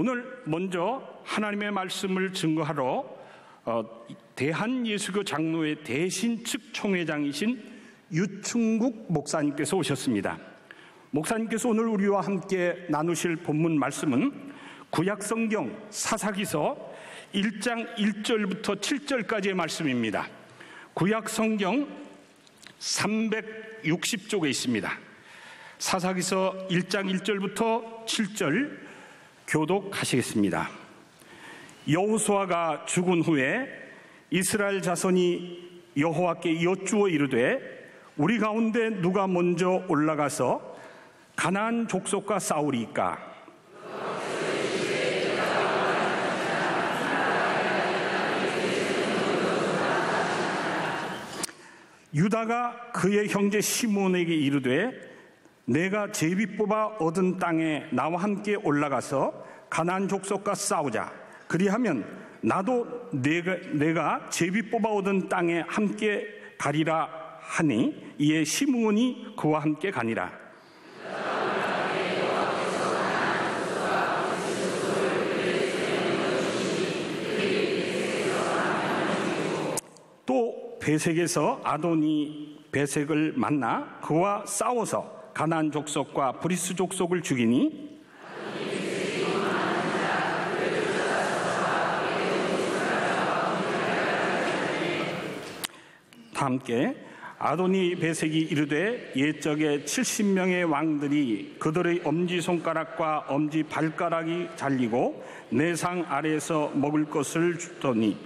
오늘 먼저 하나님의 말씀을 증거하러 대한예수교 장로회 대신측 총회장이신 유충국 목사님께서 오셨습니다. 목사님께서 오늘 우리와 함께 나누실 본문 말씀은 구약성경 사사기서 1장 1절부터 7절까지의 말씀입니다. 구약성경 360쪽에 있습니다. 사사기서 1장 1절부터 7절 교독하시겠습니다. 여호수아가 죽은 후에 이스라엘 자손이 여호와께 여쭈어 이르되 우리 가운데 누가 먼저 올라가서 가나안 족속과 싸우리이까? 유다가 그의 형제 시몬에게 이르되 내가 제비 뽑아 얻은 땅에 나와 함께 올라가서 가나안 족속과 싸우자. 그리하면 나도 내가 제비 뽑아 얻은 땅에 함께 가리라 하니 이에 시므온이 그와 함께 가니라. 또 베색에서 아도니 베색을 만나 그와 싸워서 가나안 족속과 브리스 족속을 죽이니 다 함께 아도니 베색이 이르되 옛적에 70명의 왕들이 그들의 엄지손가락과 엄지발가락이 잘리고 내 상 아래에서 먹을 것을 주더니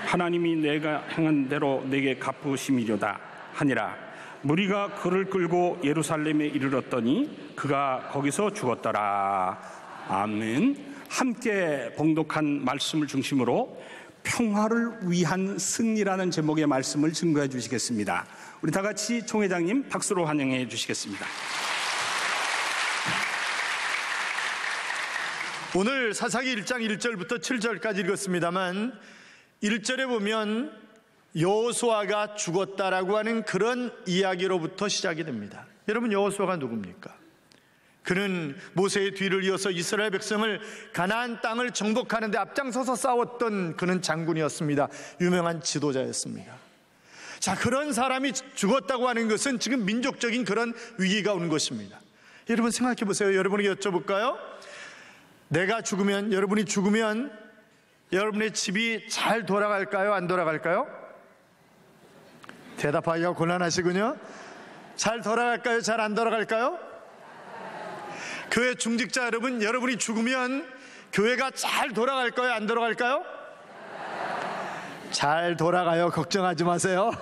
하나님이 내가 행한 대로 내게 갚으심이려다 하니라. 무리가 그를 끌고 예루살렘에 이르렀더니 그가 거기서 죽었더라. 아멘. 함께 봉독한 말씀을 중심으로 평화를 위한 승리라는 제목의 말씀을 증거해 주시겠습니다. 우리 다 같이 총회장님 박수로 환영해 주시겠습니다. 오늘 사사기 1장 1절부터 7절까지 읽었습니다만 1절에 보면 여호수아가 죽었다라고 하는 그런 이야기로부터 시작이 됩니다. 여러분, 여호수아가 누굽니까? 그는 모세의 뒤를 이어서 이스라엘 백성을 가나안 땅을 정복하는 데 앞장서서 싸웠던 그는 장군이었습니다. 유명한 지도자였습니다. 자, 그런 사람이 죽었다고 하는 것은 지금 민족적인 그런 위기가 오는 것입니다. 여러분 생각해 보세요. 여러분에게 여쭤볼까요? 내가 죽으면, 여러분이 죽으면 여러분의 집이 잘 돌아갈까요? 안 돌아갈까요? 대답하기가 곤란하시군요. 잘 돌아갈까요? 잘 안 돌아갈까요? 교회 중직자 여러분, 여러분이 죽으면 교회가 잘 돌아갈까요? 안 돌아갈까요? 잘 돌아가요. 걱정하지 마세요.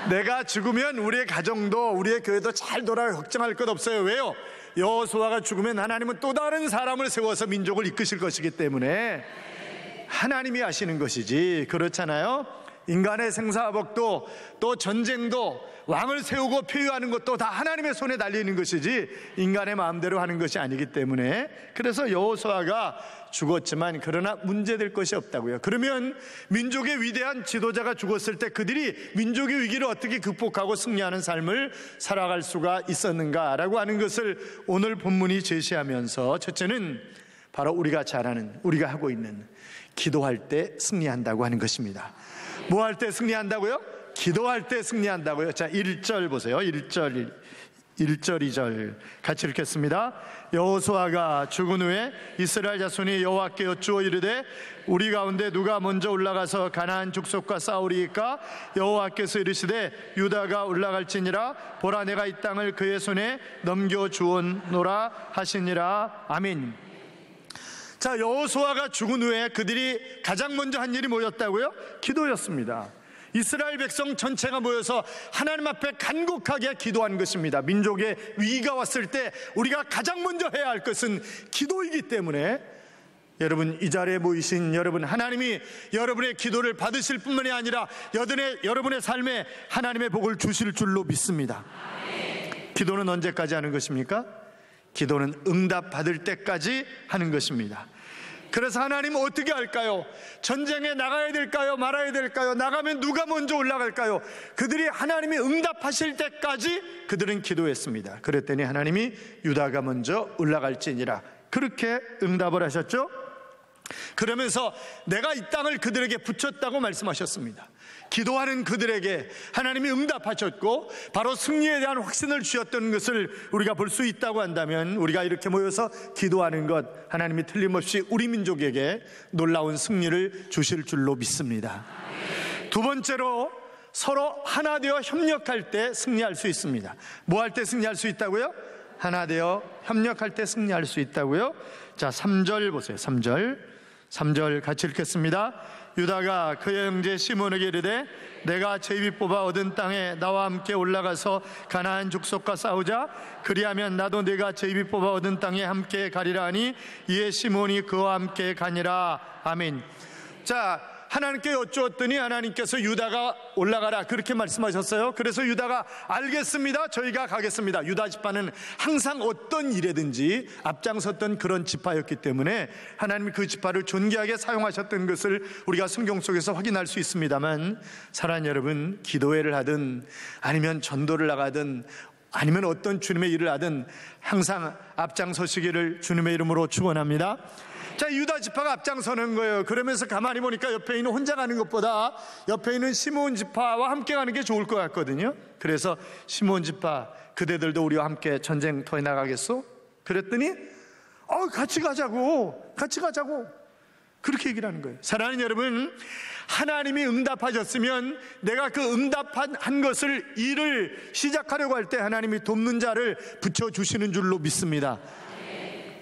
내가 죽으면 우리의 가정도 우리의 교회도 잘 돌아가요. 걱정할 것 없어요. 왜요? 여호수아가 죽으면 하나님은 또 다른 사람을 세워서 민족을 이끄실 것이기 때문에 하나님이 하시는 것이지, 그렇잖아요. 인간의 생사복도 또 전쟁도 왕을 세우고 폐위하는 것도 다 하나님의 손에 달리는 것이지 인간의 마음대로 하는 것이 아니기 때문에, 그래서 여호수아가 죽었지만 그러나 문제될 것이 없다고요. 그러면 민족의 위대한 지도자가 죽었을 때 그들이 민족의 위기를 어떻게 극복하고 승리하는 삶을 살아갈 수가 있었는가라고 하는 것을 오늘 본문이 제시하면서, 첫째는 바로 우리가 잘 아는, 우리가 하고 있는 기도할 때 승리한다고 하는 것입니다. 뭐 할 때 승리한다고요? 기도할 때 승리한다고요. 자, 1절 보세요. 1절 2절 같이 읽겠습니다. 여호수아가 죽은 후에 이스라엘 자손이 여호와께 여쭈어 이르되 우리 가운데 누가 먼저 올라가서 가나안 족속과 싸우리이까? 여호와께서 이르시되 유다가 올라갈지니라. 보라, 내가 이 땅을 그의 손에 넘겨주었노라 하시니라. 아멘. 자, 여호수아가 죽은 후에 그들이 가장 먼저 한 일이 뭐였다고요? 기도였습니다. 이스라엘 백성 전체가 모여서 하나님 앞에 간곡하게 기도한 것입니다. 민족의 위기가 왔을 때 우리가 가장 먼저 해야 할 것은 기도이기 때문에, 여러분, 이 자리에 모이신 여러분, 하나님이 여러분의 기도를 받으실 뿐만이 아니라 여러분의 삶에 하나님의 복을 주실 줄로 믿습니다. 기도는 언제까지 하는 것입니까? 기도는 응답받을 때까지 하는 것입니다. 그래서 하나님은 어떻게 할까요? 전쟁에 나가야 될까요? 말아야 될까요? 나가면 누가 먼저 올라갈까요? 그들이 하나님이 응답하실 때까지 그들은 기도했습니다. 그랬더니 하나님이 유다가 먼저 올라갈지니라 그렇게 응답을 하셨죠. 그러면서 내가 이 땅을 그들에게 붙였다고 말씀하셨습니다. 기도하는 그들에게 하나님이 응답하셨고 바로 승리에 대한 확신을 주셨던 것을 우리가 볼 수 있다고 한다면, 우리가 이렇게 모여서 기도하는 것, 하나님이 틀림없이 우리 민족에게 놀라운 승리를 주실 줄로 믿습니다. 두 번째로, 서로 하나 되어 협력할 때 승리할 수 있습니다. 뭐 할 때 승리할 수 있다고요? 하나 되어 협력할 때 승리할 수 있다고요? 자, 3절 보세요. 3절 같이 읽겠습니다. 유다가 그의 형제 시몬에게 이르되 내가 제비 뽑아 얻은 땅에 나와 함께 올라가서 가나안 족속과 싸우자. 그리하면 나도 내가 제비 뽑아 얻은 땅에 함께 가리라 하니 이에 시몬이 그와 함께 가니라. 아멘. 자, 하나님께 여쭈었더니 하나님께서 유다가 올라가라 그렇게 말씀하셨어요. 그래서 유다가 알겠습니다, 저희가 가겠습니다. 유다 지파는 항상 어떤 일에든지 앞장섰던 그런 지파였기 때문에 하나님이 그 지파를 존귀하게 사용하셨던 것을 우리가 성경 속에서 확인할 수 있습니다만, 사랑하는 여러분, 기도회를 하든 아니면 전도를 나가든 아니면 어떤 주님의 일을 하든 항상 앞장서시기를 주님의 이름으로 축원합니다. 자, 유다 지파가 앞장서는 거예요. 그러면서 가만히 보니까 옆에 있는 혼자 가는 것보다 옆에 있는 시몬 지파와 함께 가는 게 좋을 것 같거든요. 그래서 시몬 지파, 그대들도 우리와 함께 전쟁터에 나가겠소? 그랬더니 같이 가자고 그렇게 얘기를 하는 거예요. 사랑하는 여러분, 하나님이 응답하셨으면 내가 그 응답한 것을 일을 시작하려고 할 때 하나님이 돕는 자를 붙여주시는 줄로 믿습니다.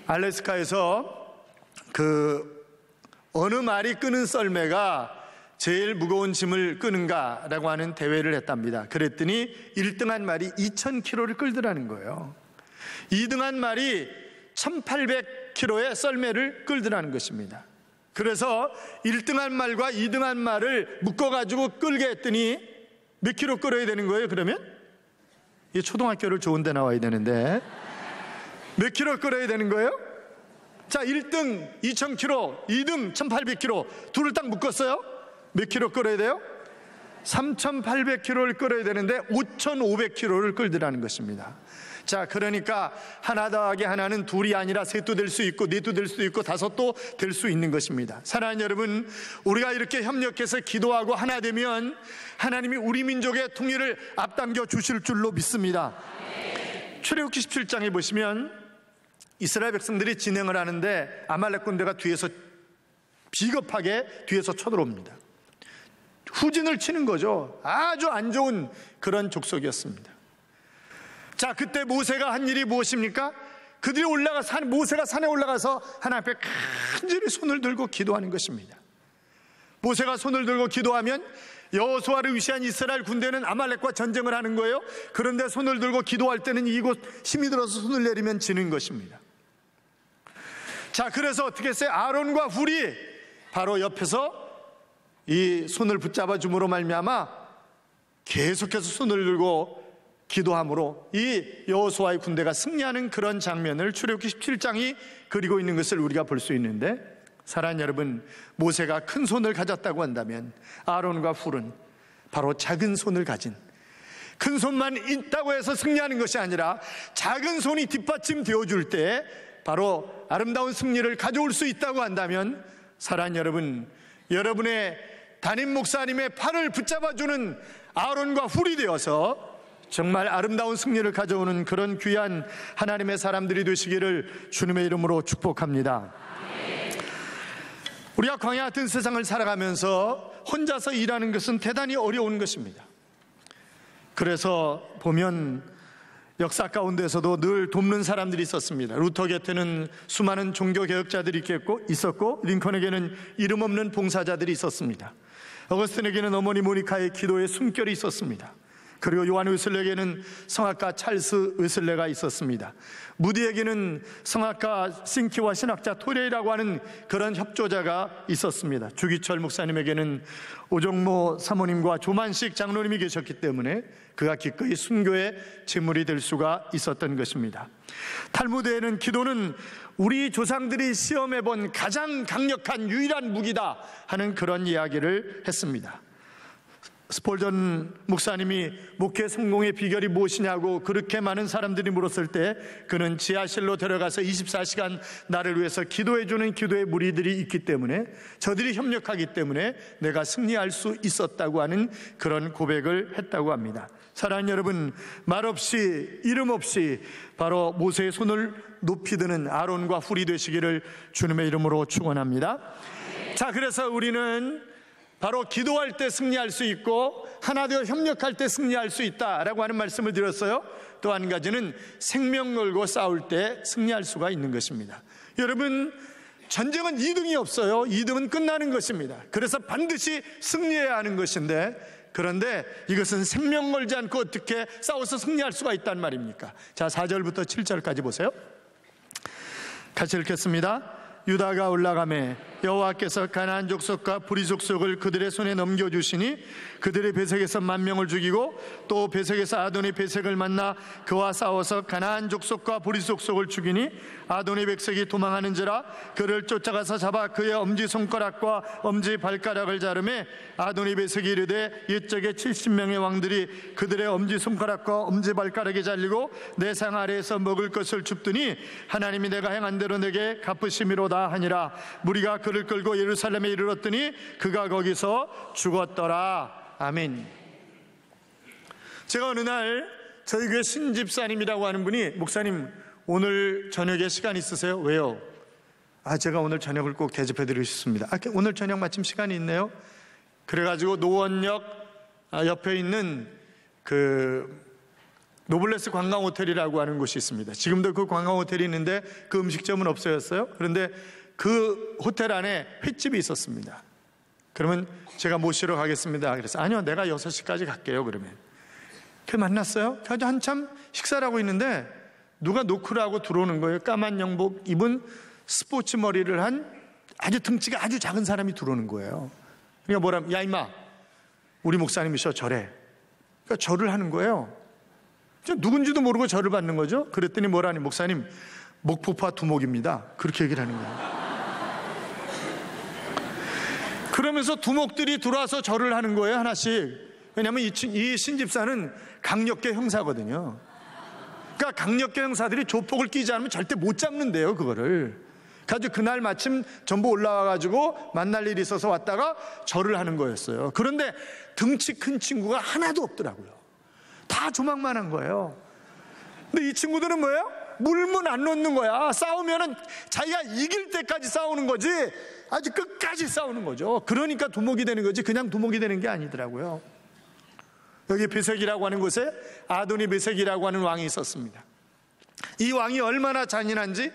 알래스카에서 어느 말이 끄는 썰매가 제일 무거운 짐을 끄는가라고 하는 대회를 했답니다. 그랬더니 1등한 말이 2000kg를 끌더라는 거예요. 2등한 말이 1800kg의 썰매를 끌더라는 것입니다. 그래서 1등한 말과 2등한 말을 묶어가지고 끌게 했더니 몇 킬로 끌어야 되는 거예요? 그러면? 이 초등학교를 좋은 데 나와야 되는데 몇 킬로 끌어야 되는 거예요? 자, 1등 2000kg, 2등 1800kg, 둘을 딱 묶었어요. 몇 킬로 끌어야 돼요? 3800kg를 끌어야 되는데 5500kg를 끌더라는 것입니다. 자, 그러니까 하나 더하기 하나는 둘이 아니라 셋도 될 수 있고 넷도 될 수 있고 다섯도 될 수 있는 것입니다. 사랑하는 여러분, 우리가 이렇게 협력해서 기도하고 하나 되면 하나님이 우리 민족의 통일을 앞당겨 주실 줄로 믿습니다. 출애굽기 17장에 보시면 이스라엘 백성들이 진행을 하는데 아말렉 군대가 뒤에서 비겁하게 뒤에서 쳐들어옵니다. 후진을 치는 거죠. 아주 안 좋은 그런 족속이었습니다. 자, 그때 모세가 한 일이 무엇입니까? 그들이 모세가 산에 올라가서 하나님 앞에 간절히 손을 들고 기도하는 것입니다. 모세가 손을 들고 기도하면 여호수아를 위시한 이스라엘 군대는 아말렉과 전쟁을 하는 거예요. 그런데 손을 들고 기도할 때는 이곳 힘이 들어서 손을 내리면 지는 것입니다. 자, 그래서 어떻게 했어요? 아론과 훌이 바로 옆에서 이 손을 붙잡아 줌으로 말미암아 계속해서 손을 들고 기도함으로 이 여호수아의 군대가 승리하는 그런 장면을 출애굽기 17장이 그리고 있는 것을 우리가 볼 수 있는데, 사랑하는 여러분, 모세가 큰 손을 가졌다고 한다면 아론과 훌은 바로 작은 손을 가진, 큰 손만 있다고 해서 승리하는 것이 아니라 작은 손이 뒷받침 되어줄 때 바로 아름다운 승리를 가져올 수 있다고 한다면, 사랑하는 여러분, 여러분의 담임 목사님의 팔을 붙잡아주는 아론과 훌이 되어서 정말 아름다운 승리를 가져오는 그런 귀한 하나님의 사람들이 되시기를 주님의 이름으로 축복합니다. 우리가 광야 같은 세상을 살아가면서 혼자서 일하는 것은 대단히 어려운 것입니다. 그래서 보면 역사 가운데서도 늘 돕는 사람들이 있었습니다. 루터 곁에는 수많은 종교개혁자들이 있었고 링컨에게는 이름 없는 봉사자들이 있었습니다. 어거스틴에게는 어머니 모니카의 기도의 숨결이 있었습니다. 그리고 요한 웨슬레에게는 성악가 찰스 웨슬레가 있었습니다. 무디에게는 성악가 싱키와 신학자 토레이라고 하는 그런 협조자가 있었습니다. 주기철 목사님에게는 오정모 사모님과 조만식 장로님이 계셨기 때문에 그가 기꺼이 순교의 제물이 될 수가 있었던 것입니다. 탈무드에는 기도는 우리 조상들이 시험해본 가장 강력한 유일한 무기다 하는 그런 이야기를 했습니다. 스폴전 목사님이 목회 성공의 비결이 무엇이냐고 그렇게 많은 사람들이 물었을 때 그는 지하실로 데려가서 24시간 나를 위해서 기도해주는 기도의 무리들이 있기 때문에, 저들이 협력하기 때문에 내가 승리할 수 있었다고 하는 그런 고백을 했다고 합니다. 사랑하는 여러분, 말없이 이름 없이 바로 모세의 손을 높이 드는 아론과 훌이 되시기를 주님의 이름으로 축원합니다. 자, 그래서 우리는 바로 기도할 때 승리할 수 있고 하나 되어 협력할 때 승리할 수 있다라고 하는 말씀을 드렸어요. 또 한 가지는 생명 걸고 싸울 때 승리할 수가 있는 것입니다. 여러분, 전쟁은 2등이 없어요. 2등은 끝나는 것입니다. 그래서 반드시 승리해야 하는 것인데, 그런데 이것은 생명 걸지 않고 어떻게 싸워서 승리할 수가 있단 말입니까? 자, 4절부터 7절까지 보세요. 같이 읽겠습니다. 유다가 올라가매 여호와께서 가나안 족속과 브리 족속을 그들의 손에 넘겨주시니 그들의 베색에서 10,000명을 죽이고 또 베색에서 아도니 베색을 만나 그와 싸워서 가나안 족속과 브리 족속을 죽이니 아도니 베색이 도망하는지라 그를 쫓아가서 잡아 그의 엄지손가락과 엄지발가락을 자르매 아도니 베색이 이르되 옛적에 70명의 왕들이 그들의 엄지손가락과 엄지발가락이 잘리고 내 상 아래에서 먹을 것을 줍더니 하나님이 내가 행한 대로 내게 갚으심이로다 하니라. 무리가 그를 끌고 예루살렘에 이르렀더니 그가 거기서 죽었더라. 아멘. 제가 어느 날 저희 교회 신집사님이라고 하는 분이, 목사님 오늘 저녁에 시간 있으세요? 왜요? 제가 오늘 저녁을 꼭 대접해 드리고 싶습니다. 오늘 저녁 마침 시간이 있네요. 그래가지고 노원역 옆에 있는 그 노블레스 관광호텔이라고 하는 곳이 있습니다. 지금도 그 관광호텔이 있는데 그 음식점은 없어졌어요. 그런데 그 호텔 안에 횟집이 있었습니다. 그러면 제가 모시러 가겠습니다. 그래서 아니요, 내가 6시까지 갈게요. 그러면 그 만났어요. 아주 한참 식사를 하고 있는데 누가 노크를 하고 들어오는 거예요. 까만 영복 입은 스포츠 머리를 한 아주 등치가 아주 작은 사람이 들어오는 거예요. 그러니까 뭐라면, 야 임마, 우리 목사님이셔, 절해. 그러니까 절을 하는 거예요. 누군지도 모르고 절을 받는 거죠. 그랬더니 뭐라니, 목사님 목포파 두목입니다. 그렇게 얘기를 하는 거예요. 그러면서 두목들이 들어와서 절을 하는 거예요, 하나씩. 왜냐하면 이 신집사는 강력계 형사거든요. 그러니까 강력계 형사들이 조폭을 끼지 않으면 절대 못 잡는데요, 그거를. 그래서 그날 마침 전부 올라와가지고 만날 일이 있어서 왔다가 절을 하는 거였어요. 그런데 등치 큰 친구가 하나도 없더라고요. 다 조망만 한 거예요. 근데 이 친구들은 뭐예요? 물문 안 놓는 거야. 싸우면은 자기가 이길 때까지 싸우는 거지, 아주 끝까지 싸우는 거죠. 그러니까 두목이 되는 거지 그냥 두목이 되는 게 아니더라고요. 여기 베색이라고 하는 곳에 아도니 베색이라고 하는 왕이 있었습니다. 이 왕이 얼마나 잔인한지,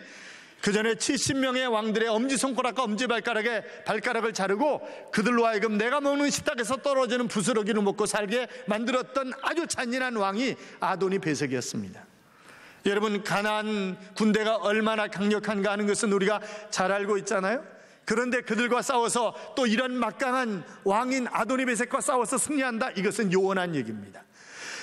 그 전에 70명의 왕들의 엄지손가락과 엄지발가락에 발가락을 자르고 그들로 하여금 내가 먹는 식탁에서 떨어지는 부스러기를 먹고 살게 만들었던 아주 잔인한 왕이 아도니 베색이었습니다. 여러분, 가나안 군대가 얼마나 강력한가 하는 것은 우리가 잘 알고 있잖아요. 그런데 그들과 싸워서 또 이런 막강한 왕인 아도니 베색과 싸워서 승리한다, 이것은 요원한 얘기입니다.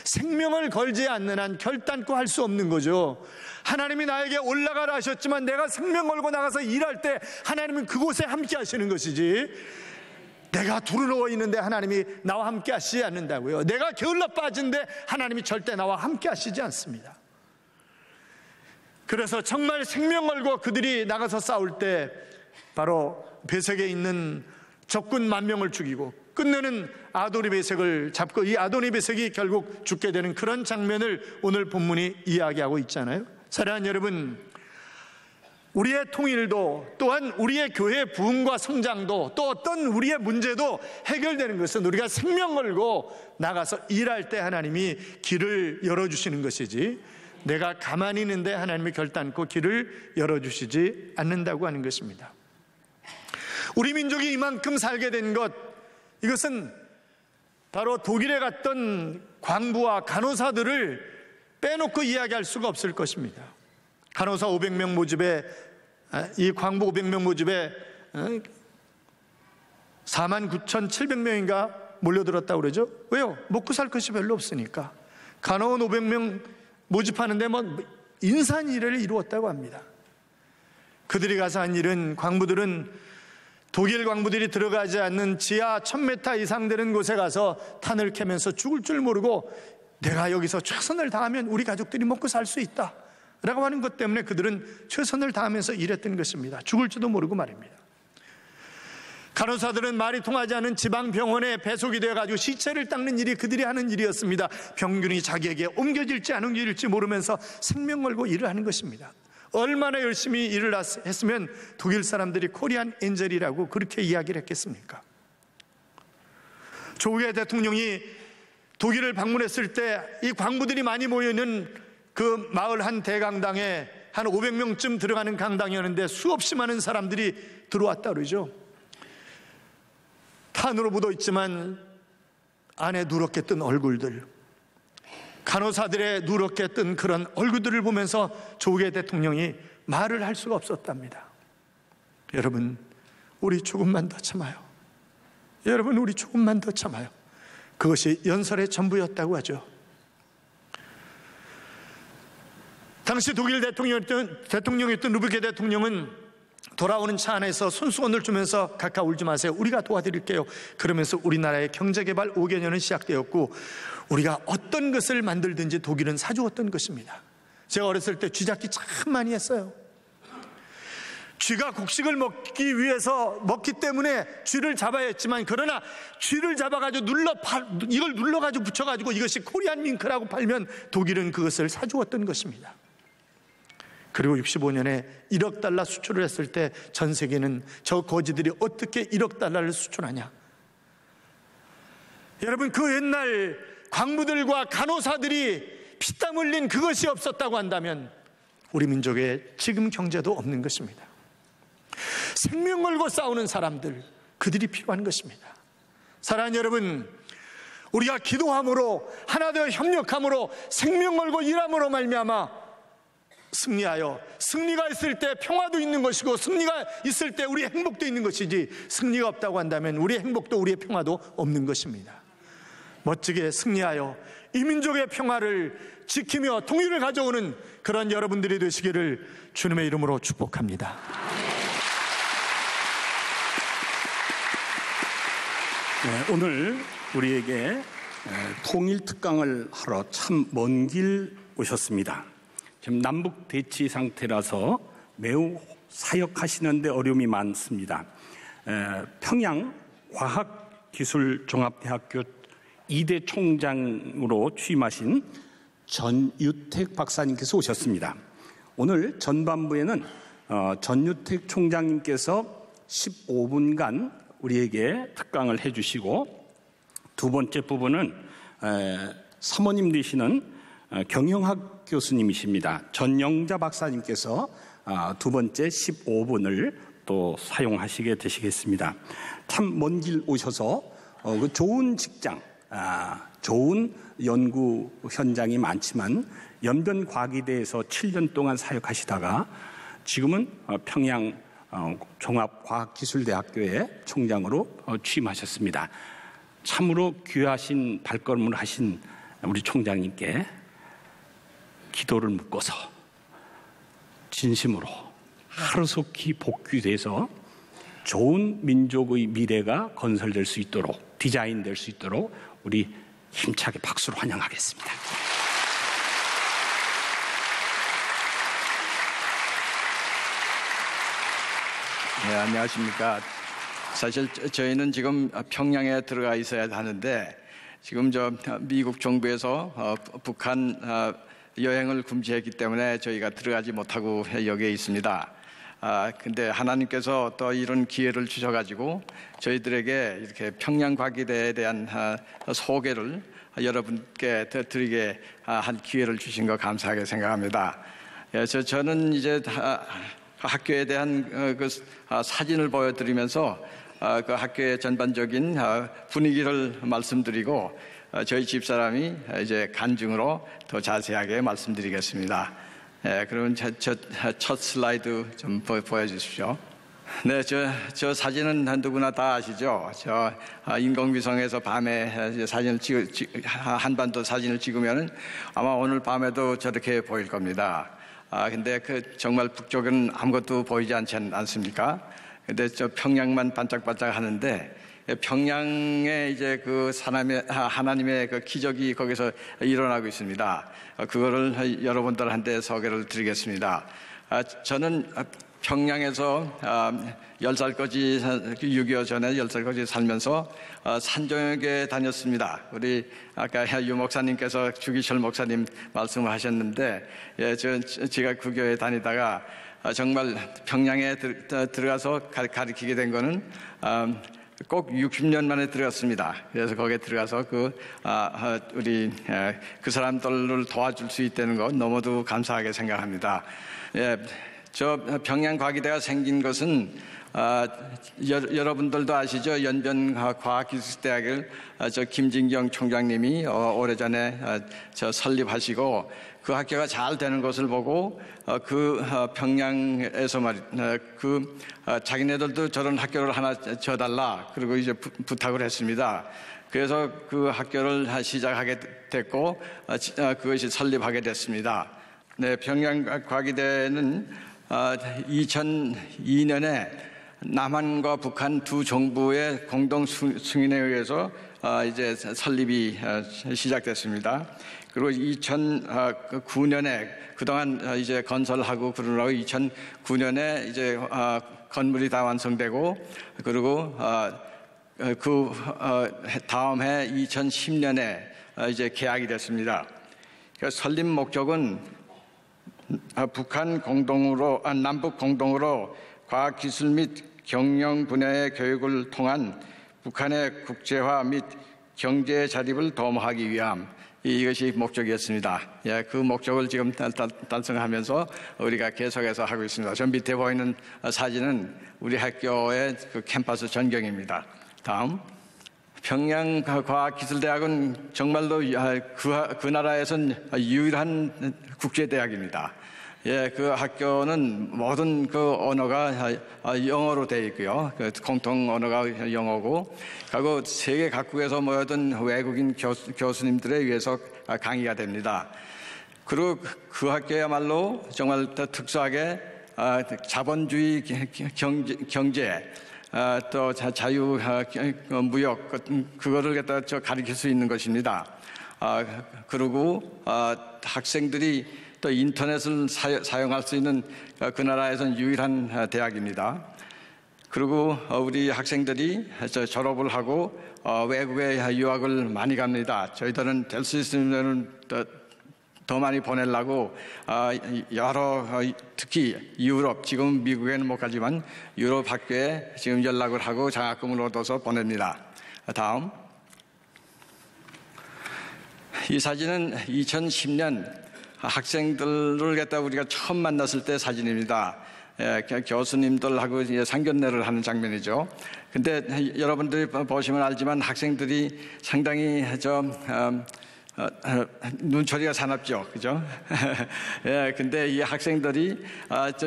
생명을 걸지 않는 한 결단코 할 수 없는 거죠. 하나님이 나에게 올라가라 하셨지만 내가 생명 걸고 나가서 일할 때 하나님은 그곳에 함께 하시는 것이지, 내가 두루누워 있는데 하나님이 나와 함께 하시지 않는다고요. 내가 게을러 빠진데 하나님이 절대 나와 함께 하시지 않습니다. 그래서 정말 생명 걸고 그들이 나가서 싸울 때 바로 베색에 있는 적군 10,000명을 죽이고 끝내는 아도니 베색을 잡고, 이 아도니 베색이 결국 죽게 되는 그런 장면을 오늘 본문이 이야기하고 있잖아요. 사랑하는 여러분, 우리의 통일도 또한 우리의 교회 부흥과 성장도 또 어떤 우리의 문제도 해결되는 것은 우리가 생명 걸고 나가서 일할 때 하나님이 길을 열어주시는 것이지, 내가 가만히 있는데 하나님이 결단코 길을 열어주시지 않는다고 하는 것입니다. 우리 민족이 이만큼 살게 된 것, 이것은 바로 독일에 갔던 광부와 간호사들을 빼놓고 이야기할 수가 없을 것입니다. 간호사 500명 모집에, 이 광부 500명 모집에 49,700명인가 몰려들었다고 그러죠. 왜요? 먹고 살 것이 별로 없으니까. 간호원 500명 모집하는데 인산일을 이루었다고 합니다. 그들이 가서 한 일은, 광부들은 독일 광부들이 들어가지 않는 지하 1000m 이상 되는 곳에 가서 탄을 캐면서 죽을 줄 모르고 내가 여기서 최선을 다하면 우리 가족들이 먹고 살 수 있다 라고 하는 것 때문에 그들은 최선을 다하면서 일했던 것입니다. 죽을 줄도 모르고 말입니다. 간호사들은 말이 통하지 않은 지방병원에 배속이 되어가지고 시체를 닦는 일이 그들이 하는 일이었습니다. 병균이 자기에게 옮겨질지 안 옮겨질지 모르면서 생명 걸고 일을 하는 것입니다. 얼마나 열심히 일을 했으면 독일 사람들이 코리안 엔젤이라고 그렇게 이야기를 했겠습니까? 조국의 대통령이 독일을 방문했을 때 이 광부들이 많이 모여있는 그 마을 한 대강당에 한 500명쯤 들어가는 강당이었는데 수없이 많은 사람들이 들어왔다 그러죠. 탄으로 묻어있지만 안에 누렇게 뜬 얼굴들, 간호사들의 누렇게 뜬 그런 얼굴들을 보면서 조국의 대통령이 말을 할 수가 없었답니다. 여러분, 우리 조금만 더 참아요. 여러분, 우리 조금만 더 참아요. 그것이 연설의 전부였다고 하죠. 당시 독일 대통령이었던 루비케 대통령은 돌아오는 차 안에서 손수건을 주면서 각하 울지 마세요. 우리가 도와드릴게요. 그러면서 우리나라의 경제개발 5개년은 시작되었고 우리가 어떤 것을 만들든지 독일은 사주었던 것입니다. 제가 어렸을 때 쥐잡기 참 많이 했어요. 쥐가 곡식을 먹기 위해서 먹기 때문에 쥐를 잡아야 했지만 그러나 쥐를 잡아가지고 이걸 눌러가지고 붙여가지고 이것이 코리안 밍크라고 팔면 독일은 그것을 사주었던 것입니다. 그리고 65년에 1억 달러 수출을 했을 때 전 세계는 저 거지들이 어떻게 1억 달러를 수출하냐. 여러분, 그 옛날 광부들과 간호사들이 피땀 흘린 그것이 없었다고 한다면 우리 민족의 지금 경제도 없는 것입니다. 생명 걸고 싸우는 사람들, 그들이 필요한 것입니다. 사랑하는 여러분, 우리가 기도함으로 하나 되어 협력함으로 생명 걸고 일함으로 말미암아 승리하여, 승리가 있을 때 평화도 있는 것이고 승리가 있을 때 우리의 행복도 있는 것이지, 승리가 없다고 한다면 우리의 행복도 우리의 평화도 없는 것입니다. 멋지게 승리하여 이 민족의 평화를 지키며 통일을 가져오는 그런 여러분들이 되시기를 주님의 이름으로 축복합니다. 네, 오늘 우리에게 통일특강을 하러 참 먼 길 오셨습니다. 지금 남북 대치 상태라서 매우 사역하시는데 어려움이 많습니다. 평양 과학기술종합대학교 2대 총장으로 취임하신 전유택 박사님께서 오셨습니다. 오늘 전반부에는 전유택 총장님께서 15분간 우리에게 특강을 해주시고, 두 번째 부분은 사모님 되시는 경영학 교수님이십니다. 전영자 박사님께서 두 번째 15분을 또 사용하시게 되시겠습니다. 참 먼 길 오셔서 그 좋은 직장, 좋은 연구 현장이 많지만 연변과기대에서 7년 동안 사역하시다가 지금은 평양 종합과학기술대학교의 총장으로 취임하셨습니다. 참으로 귀하신 발걸음을 하신 우리 총장님께 기도를 묶어서 진심으로 하루속히 복귀돼서 좋은 민족의 미래가 건설될 수 있도록, 디자인될 수 있도록 우리 힘차게 박수로 환영하겠습니다. 네, 안녕하십니까. 사실 저희는 지금 평양에 들어가 있어야 하는데 지금 미국 정부에서 북한 여행을 금지했기 때문에 저희가 들어가지 못하고 여기에 있습니다. 근데 하나님께서 또 이런 기회를 주셔가지고 저희들에게 이렇게 평양과기대에 대한 소개를 여러분께 드리게 한 기회를 주신 거 감사하게 생각합니다. 저는 이제 학교에 대한 그 사진을 보여드리면서 그 학교의 전반적인 분위기를 말씀드리고 저희 집사람이 이제 간증으로 더 자세하게 말씀드리겠습니다. 그러면 첫 슬라이드 좀 보여주십시오. 네, 저 사진은 누구나 다 아시죠? 인공위성에서 밤에 사진을 한반도 사진을 찍으면 아마 오늘 밤에도 저렇게 보일 겁니다. 근데 정말 북쪽은 아무것도 보이지 않지 않습니까? 근데 저 평양만 반짝반짝 하는데 평양에 이제 그 하나님의 그 기적이 거기서 일어나고 있습니다. 그거를 여러분들한테 소개를 드리겠습니다. 저는 평양에서 10살까지 6.25 전에 10살까지 살면서 산정역에 다녔습니다. 우리 아까 유 목사님께서 주기철 목사님 말씀을 하셨는데, 제가 그 교회 다니다가 정말 평양에 들어가서 가르치게 된 거는 꼭 60년 만에 들어갔습니다. 그래서 거기에 들어가서 우리 그 사람들을 도와줄 수 있다는 거 너무도 감사하게 생각합니다. 저 평양과기대가 생긴 것은 여러분들도 아시죠? 연변과학기술대학을 저 김진경 총장님이 오래전에 설립하시고 그 학교가 잘 되는 것을 보고 평양에서 자기네들도 저런 학교를 하나 줘달라 그리고 이제 부탁을 했습니다. 그래서 그 학교를 시작하게 됐고 그것이 설립하게 됐습니다. 네, 평양과기대는 2002년에 남한과 북한 두 정부의 공동 승인에 의해서 이제 설립이 시작됐습니다. 그리고 2009년에 그동안 이제 건설하고 그러라고 2009년에 이제 건물이 다 완성되고 그리고 그 다음 해 2010년에 이제 개학이 됐습니다. 설립 목적은 남북 공동으로 과학기술 및 경영 분야의 교육을 통한 북한의 국제화 및 경제 자립을 도모하기 위함, 이것이 목적이었습니다. 그 목적을 지금 달성하면서 우리가 계속해서 하고 있습니다. 저 밑에 보이는 사진은 우리 학교의 그 캠퍼스 전경입니다. 다음. 평양과학기술대학은 정말로 그 나라에선 유일한 국제대학입니다. 그 학교는 모든 그 언어가 영어로 되어 있고요. 공통 언어가 영어고, 그리고 세계 각국에서 모여든 외국인 교수님들에 의해서 강의가 됩니다. 그리고 그 학교야말로 정말 더 특수하게 자본주의 경제, 또 자유 무역 그거를 갖다 가르칠 수 있는 것입니다. 그리고 학생들이 또 인터넷을 사용할 수 있는 그 나라에서는 유일한 대학입니다. 그리고 우리 학생들이 졸업을 하고 외국에 유학을 많이 갑니다. 저희들은 될 수 있으면 더 많이 보내려고 특히 유럽, 지금 미국에는 못 가지만 유럽 학교에 지금 연락을 하고 장학금을 얻어서 보냅니다. 다음. 이 사진은 2010년 학생들을 갖다 우리가 처음 만났을 때 사진입니다. 교수님들하고 상견례를 하는 장면이죠. 근데 여러분들이 보시면 알지만 학생들이 상당히 눈초리가 사납죠, 그죠? 근데 이 학생들이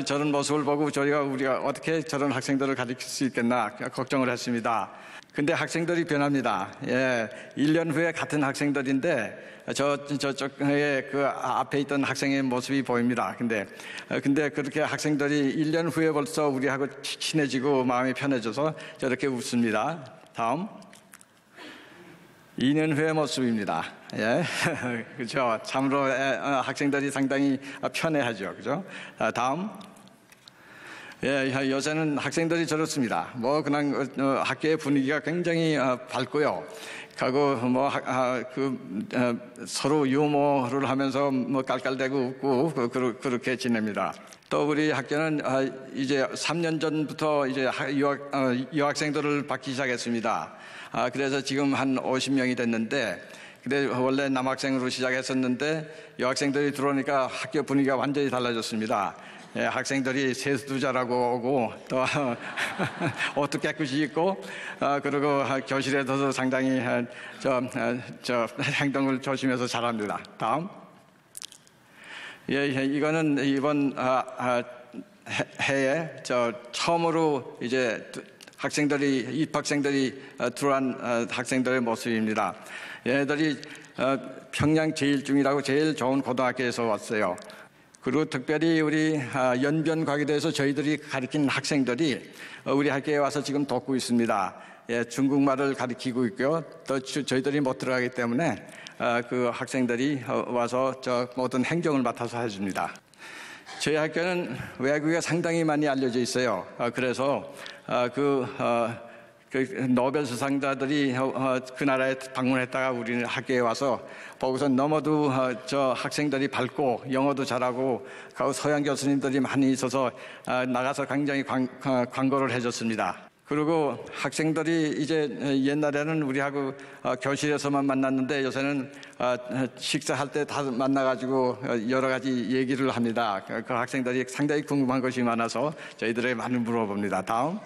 저런 모습을 보고 우리가 어떻게 저런 학생들을 가르칠 수 있겠나 걱정을 했습니다. 근데 학생들이 변합니다. 1년 후에 같은 학생들인데 저쪽에 그 앞에 있던 학생의 모습이 보입니다. 근데 그렇게 학생들이 1년 후에 벌써 우리하고 친해지고 마음이 편해져서 저렇게 웃습니다. 다음. 2년 후의 모습입니다. 그렇죠. 참으로 학생들이 상당히 편해하죠. 그죠? 다음. 요새는 학생들이 저렇습니다. 그냥 학교의 분위기가 굉장히 밝고요. 그리고 서로 유머를 하면서 깔깔대고 웃고 그렇게 지냅니다. 또 우리 학교는 이제 3년 전부터 이제 유학생들을 받기 시작했습니다. 그래서 지금 한 50명이 됐는데, 근데 원래 남학생으로 시작했었는데 여학생들이 들어오니까 학교 분위기가 완전히 달라졌습니다. 학생들이 세수도 잘하고 오고 또 옷도 깨끗이 입고 그리고 교실에서도 상당히 행동을 조심해서 잘합니다. 다음. 이거는 이번 해에 처음으로 이제 입학생들이 들어온 학생들의 모습입니다. 얘네들이 평양 제1중이라고 제일 좋은 고등학교에서 왔어요. 그리고 특별히 우리 연변과기대에서 저희들이 가르친 학생들이 우리 학교에 와서 지금 돕고 있습니다. 예, 중국말을 가르치고 있고요. 또 저희들이 못 들어가기 때문에 그 학생들이 와서 저 모든 행정을 맡아서 해줍니다. 저희 학교는 외국에 상당히 많이 알려져 있어요. 그래서 그 노벨 수상자들이 그 나라에 방문했다가 우리 학교에 와서 거기서 너무도 저 학생들이 밝고 영어도 잘하고 서양 교수님들이 많이 있어서 나가서 굉장히 광고를 해줬습니다. 그리고 학생들이 이제 옛날에는 우리하고 교실에서만 만났는데 요새는 식사할 때 다 만나가지고 여러 가지 얘기를 합니다. 그 학생들이 상당히 궁금한 것이 많아서 저희들에게 많이 물어봅니다. 다음.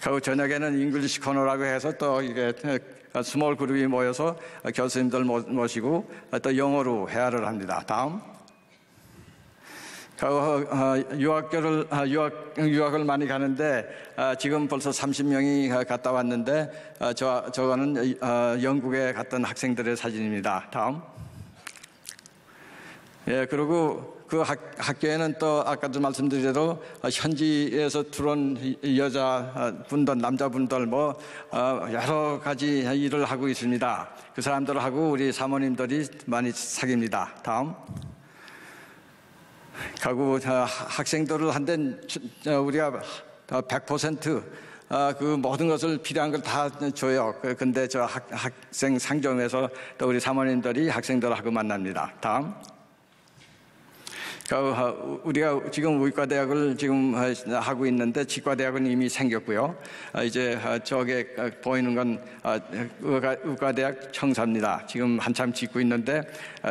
그 저녁에는 잉글리시 코너라고 해서 또 이게 스몰 그룹이 모여서 교수님들 모시고 또 영어로 회화를 합니다. 다음. 유학을 많이 가는데 지금 벌써 30명이 갔다 왔는데 저거는 영국에 갔던 학생들의 사진입니다. 다음. 예, 그리고 그 학교에는 또 아까도 말씀드린 대로 현지에서 들어온 여자분들, 남자분들 뭐 여러 가지 일을 하고 있습니다. 그 사람들하고 우리 사모님들이 많이 사깁니다. 다음. 그리고 학생들을 한데 우리가 100% 그 모든 것을 필요한 걸 다 줘요. 근데 저 학생 상점에서 또 우리 사모님들이 학생들하고 만납니다. 다음. 우리가 지금 의과대학을 지금 하고 있는데 치과대학은 이미 생겼고요. 이제 저게 보이는 건 의과대학 청사입니다. 지금 한참 짓고 있는데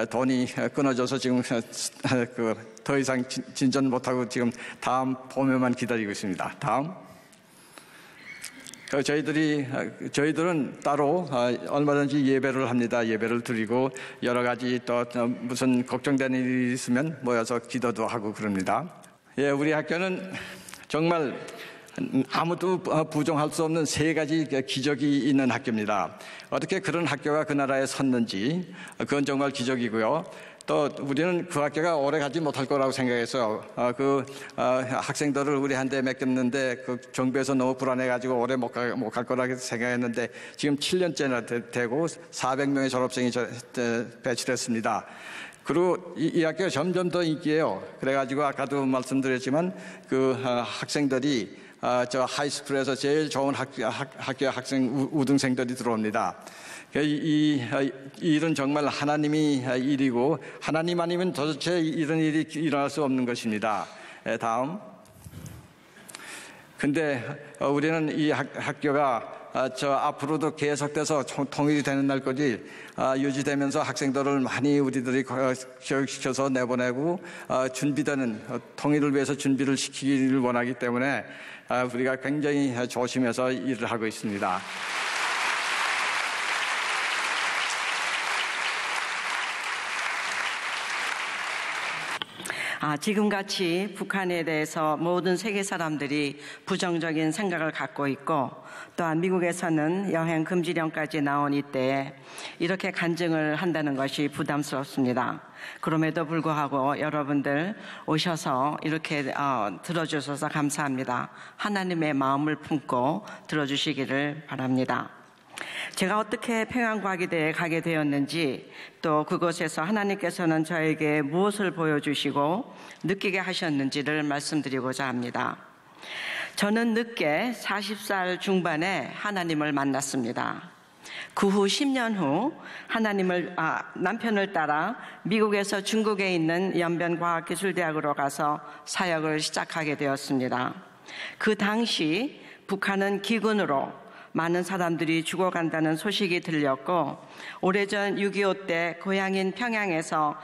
돈이 끊어져서 지금 더 이상 진전 못하고 지금 다음 봄에만 기다리고 있습니다. 다음. 저희들은 따로 얼마든지 예배를 합니다. 예배를 드리고 여러 가지 또 무슨 걱정되는 일이 있으면 모여서 기도도 하고 그럽니다. 예, 우리 학교는 정말 아무도 부정할 수 없는 세 가지 기적이 있는 학교입니다. 어떻게 그런 학교가 그 나라에 섰는지 그건 정말 기적이고요. 또 우리는 그 학교가 오래 가지 못할 거라고 생각해서 학생들을 우리한테 맡겼는데 그 정부에서 너무 불안해가지고 오래 못 갈 거라고 생각했는데 지금 7년째나 되고 400명의 졸업생이 배출했습니다. 그리고 이 학교가 점점 더 인기예요. 그래가지고 아까도 말씀드렸지만 그 학생들이 저 하이스쿨에서 제일 좋은 학교 학생 우등생들이 들어옵니다. 이 일은 정말 하나님이 일이고 하나님 아니면 도대체 이런 일이 일어날 수 없는 것입니다. 다음. 근데 우리는 이 학교가 저 앞으로도 계속돼서 통일이 되는 날까지 유지되면서 학생들을 많이 우리들이 교육시켜서 내보내고 준비되는 통일을 위해서 준비를 시키기를 원하기 때문에 우리가 굉장히 조심해서 일을 하고 있습니다. 지금같이 북한에 대해서 모든 세계 사람들이 부정적인 생각을 갖고 있고 또한 미국에서는 여행 금지령까지 나온 이때에 이렇게 간증을 한다는 것이 부담스럽습니다. 그럼에도 불구하고 여러분들 오셔서 이렇게 들어주셔서 감사합니다. 하나님의 마음을 품고 들어주시기를 바랍니다. 제가 어떻게 평양과기대에 가게 되었는지 또 그곳에서 하나님께서는 저에게 무엇을 보여주시고 느끼게 하셨는지를 말씀드리고자 합니다. 저는 늦게 40살 중반에 하나님을 만났습니다. 그 후 10년 후 남편을 따라 미국에서 중국에 있는 연변과학기술대학으로 가서 사역을 시작하게 되었습니다. 그 당시 북한은 기근으로 많은 사람들이 죽어간다는 소식이 들렸고 오래전 6.25 때 고향인 평양에서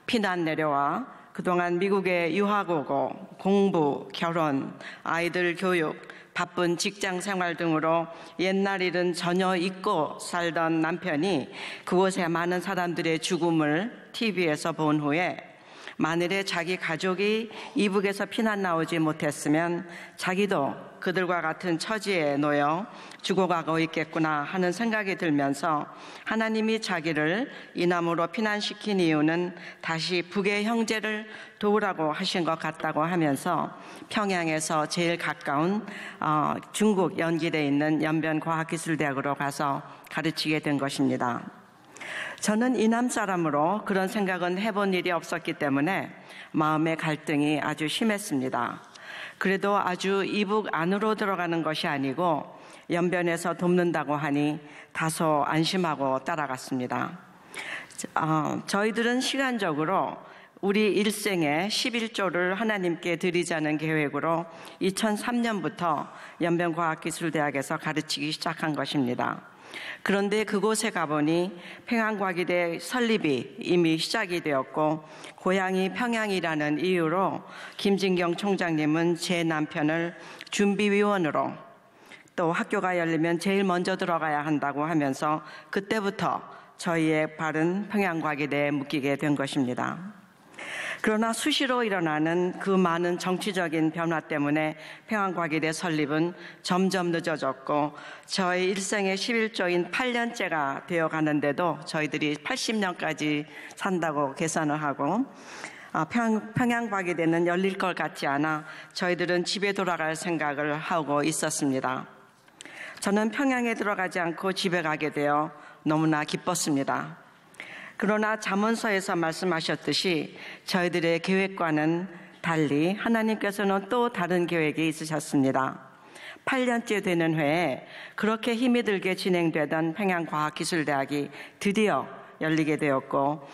피난 내려와 그동안 미국에 유학 오고 공부, 결혼, 아이들 교육, 바쁜 직장 생활 등으로 옛날 일은 전혀 잊고 살던 남편이 그곳에 많은 사람들의 죽음을 TV에서 본 후에 만일에 자기 가족이 이북에서 피난 나오지 못했으면 자기도 그들과 같은 처지에 놓여 죽어가고 있겠구나 하는 생각이 들면서 하나님이 자기를 이남으로 피난시킨 이유는 다시 북의 형제를 도우라고 하신 것 같다고 하면서 평양에서 제일 가까운 중국 연길에 있는 연변과학기술대학으로 가서 가르치게 된 것입니다. 저는 이남 사람으로 그런 생각은 해본 일이 없었기 때문에 마음의 갈등이 아주 심했습니다. 그래도 아주 이북 안으로 들어가는 것이 아니고 연변에서 돕는다고 하니 다소 안심하고 따라갔습니다. 저희들은 시간적으로 우리 일생에 11조를 하나님께 드리자는 계획으로 2003년부터 연변과학기술대학에서 가르치기 시작한 것입니다. 그런데 그곳에 가보니 평양과기대 설립이 이미 시작이 되었고 고향이 평양이라는 이유로 김진경 총장님은 제 남편을 준비위원으로 또 학교가 열리면 제일 먼저 들어가야 한다고 하면서 그때부터 저희의 발은 평양과기대에 묶이게 된 것입니다. 그러나 수시로 일어나는 그 많은 정치적인 변화 때문에 평양과기대 설립은 점점 늦어졌고 저희 일생의 11조인 8년째가 되어가는데도 저희들이 80년까지 산다고 계산을 하고 평양과기대는 열릴 것 같지 않아 저희들은 집에 돌아갈 생각을 하고 있었습니다. 저는 평양에 들어가지 않고 집에 가게 되어 너무나 기뻤습니다. 그러나 잠언서에서 말씀하셨듯이 저희들의 계획과는 달리 하나님께서는 또 다른 계획이 있으셨습니다. 8년째 되는 해에 그렇게 힘이 들게 진행되던 평양과학기술대학이 드디어 열리게 되었고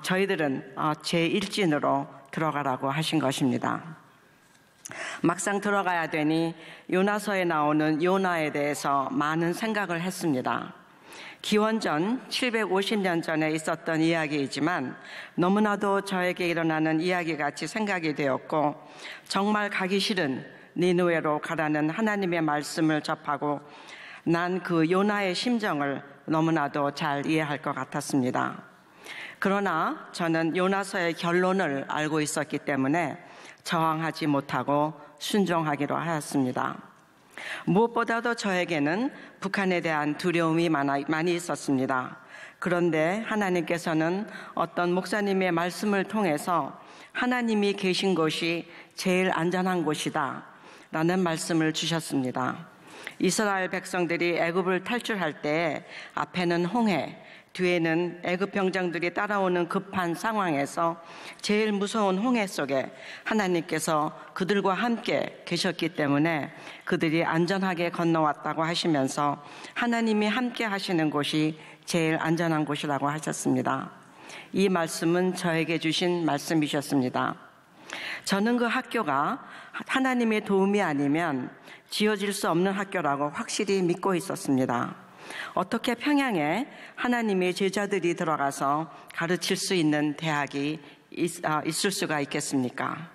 저희들은 제1진으로 들어가라고 하신 것입니다. 막상 들어가야 되니 요나서에 나오는 요나에 대해서 많은 생각을 했습니다. 기원전 750년 전에 있었던 이야기이지만 너무나도 저에게 일어나는 이야기같이 생각이 되었고 정말 가기 싫은 니느웨로 가라는 하나님의 말씀을 접하고 난 그 요나의 심정을 너무나도 잘 이해할 것 같았습니다. 그러나 저는 요나서의 결론을 알고 있었기 때문에 저항하지 못하고 순종하기로 하였습니다. 무엇보다도 저에게는 북한에 대한 두려움이 많이 있었습니다. 그런데 하나님께서는 어떤 목사님의 말씀을 통해서 하나님이 계신 곳이 제일 안전한 곳이다 라는 말씀을 주셨습니다. 이스라엘 백성들이 애굽을 탈출할 때 앞에는 홍해, 뒤에는 애굽 병장들이 따라오는 급한 상황에서 제일 무서운 홍해 속에 하나님께서 그들과 함께 계셨기 때문에 그들이 안전하게 건너왔다고 하시면서 하나님이 함께 하시는 곳이 제일 안전한 곳이라고 하셨습니다. 이 말씀은 저에게 주신 말씀이셨습니다. 저는 그 학교가 하나님의 도움이 아니면 지어질 수 없는 학교라고 확실히 믿고 있었습니다. 어떻게 평양에 하나님의 제자들이 들어가서 가르칠 수 있는 대학이 있을 수가 있겠습니까?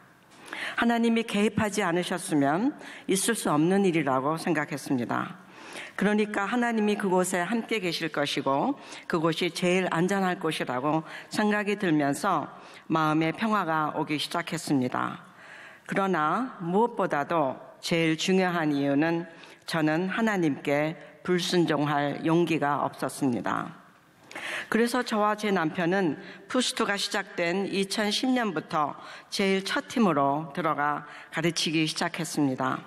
하나님이 개입하지 않으셨으면 있을 수 없는 일이라고 생각했습니다. 그러니까 하나님이 그곳에 함께 계실 것이고 그곳이 제일 안전할 곳이라고 생각이 들면서 마음의 평화가 오기 시작했습니다. 그러나 무엇보다도 제일 중요한 이유는 저는 하나님께 불순종할 용기가 없었습니다. 그래서 저와 제 남편은 푸스투가 시작된 2010년부터 제일 첫 팀으로 들어가 가르치기 시작했습니다.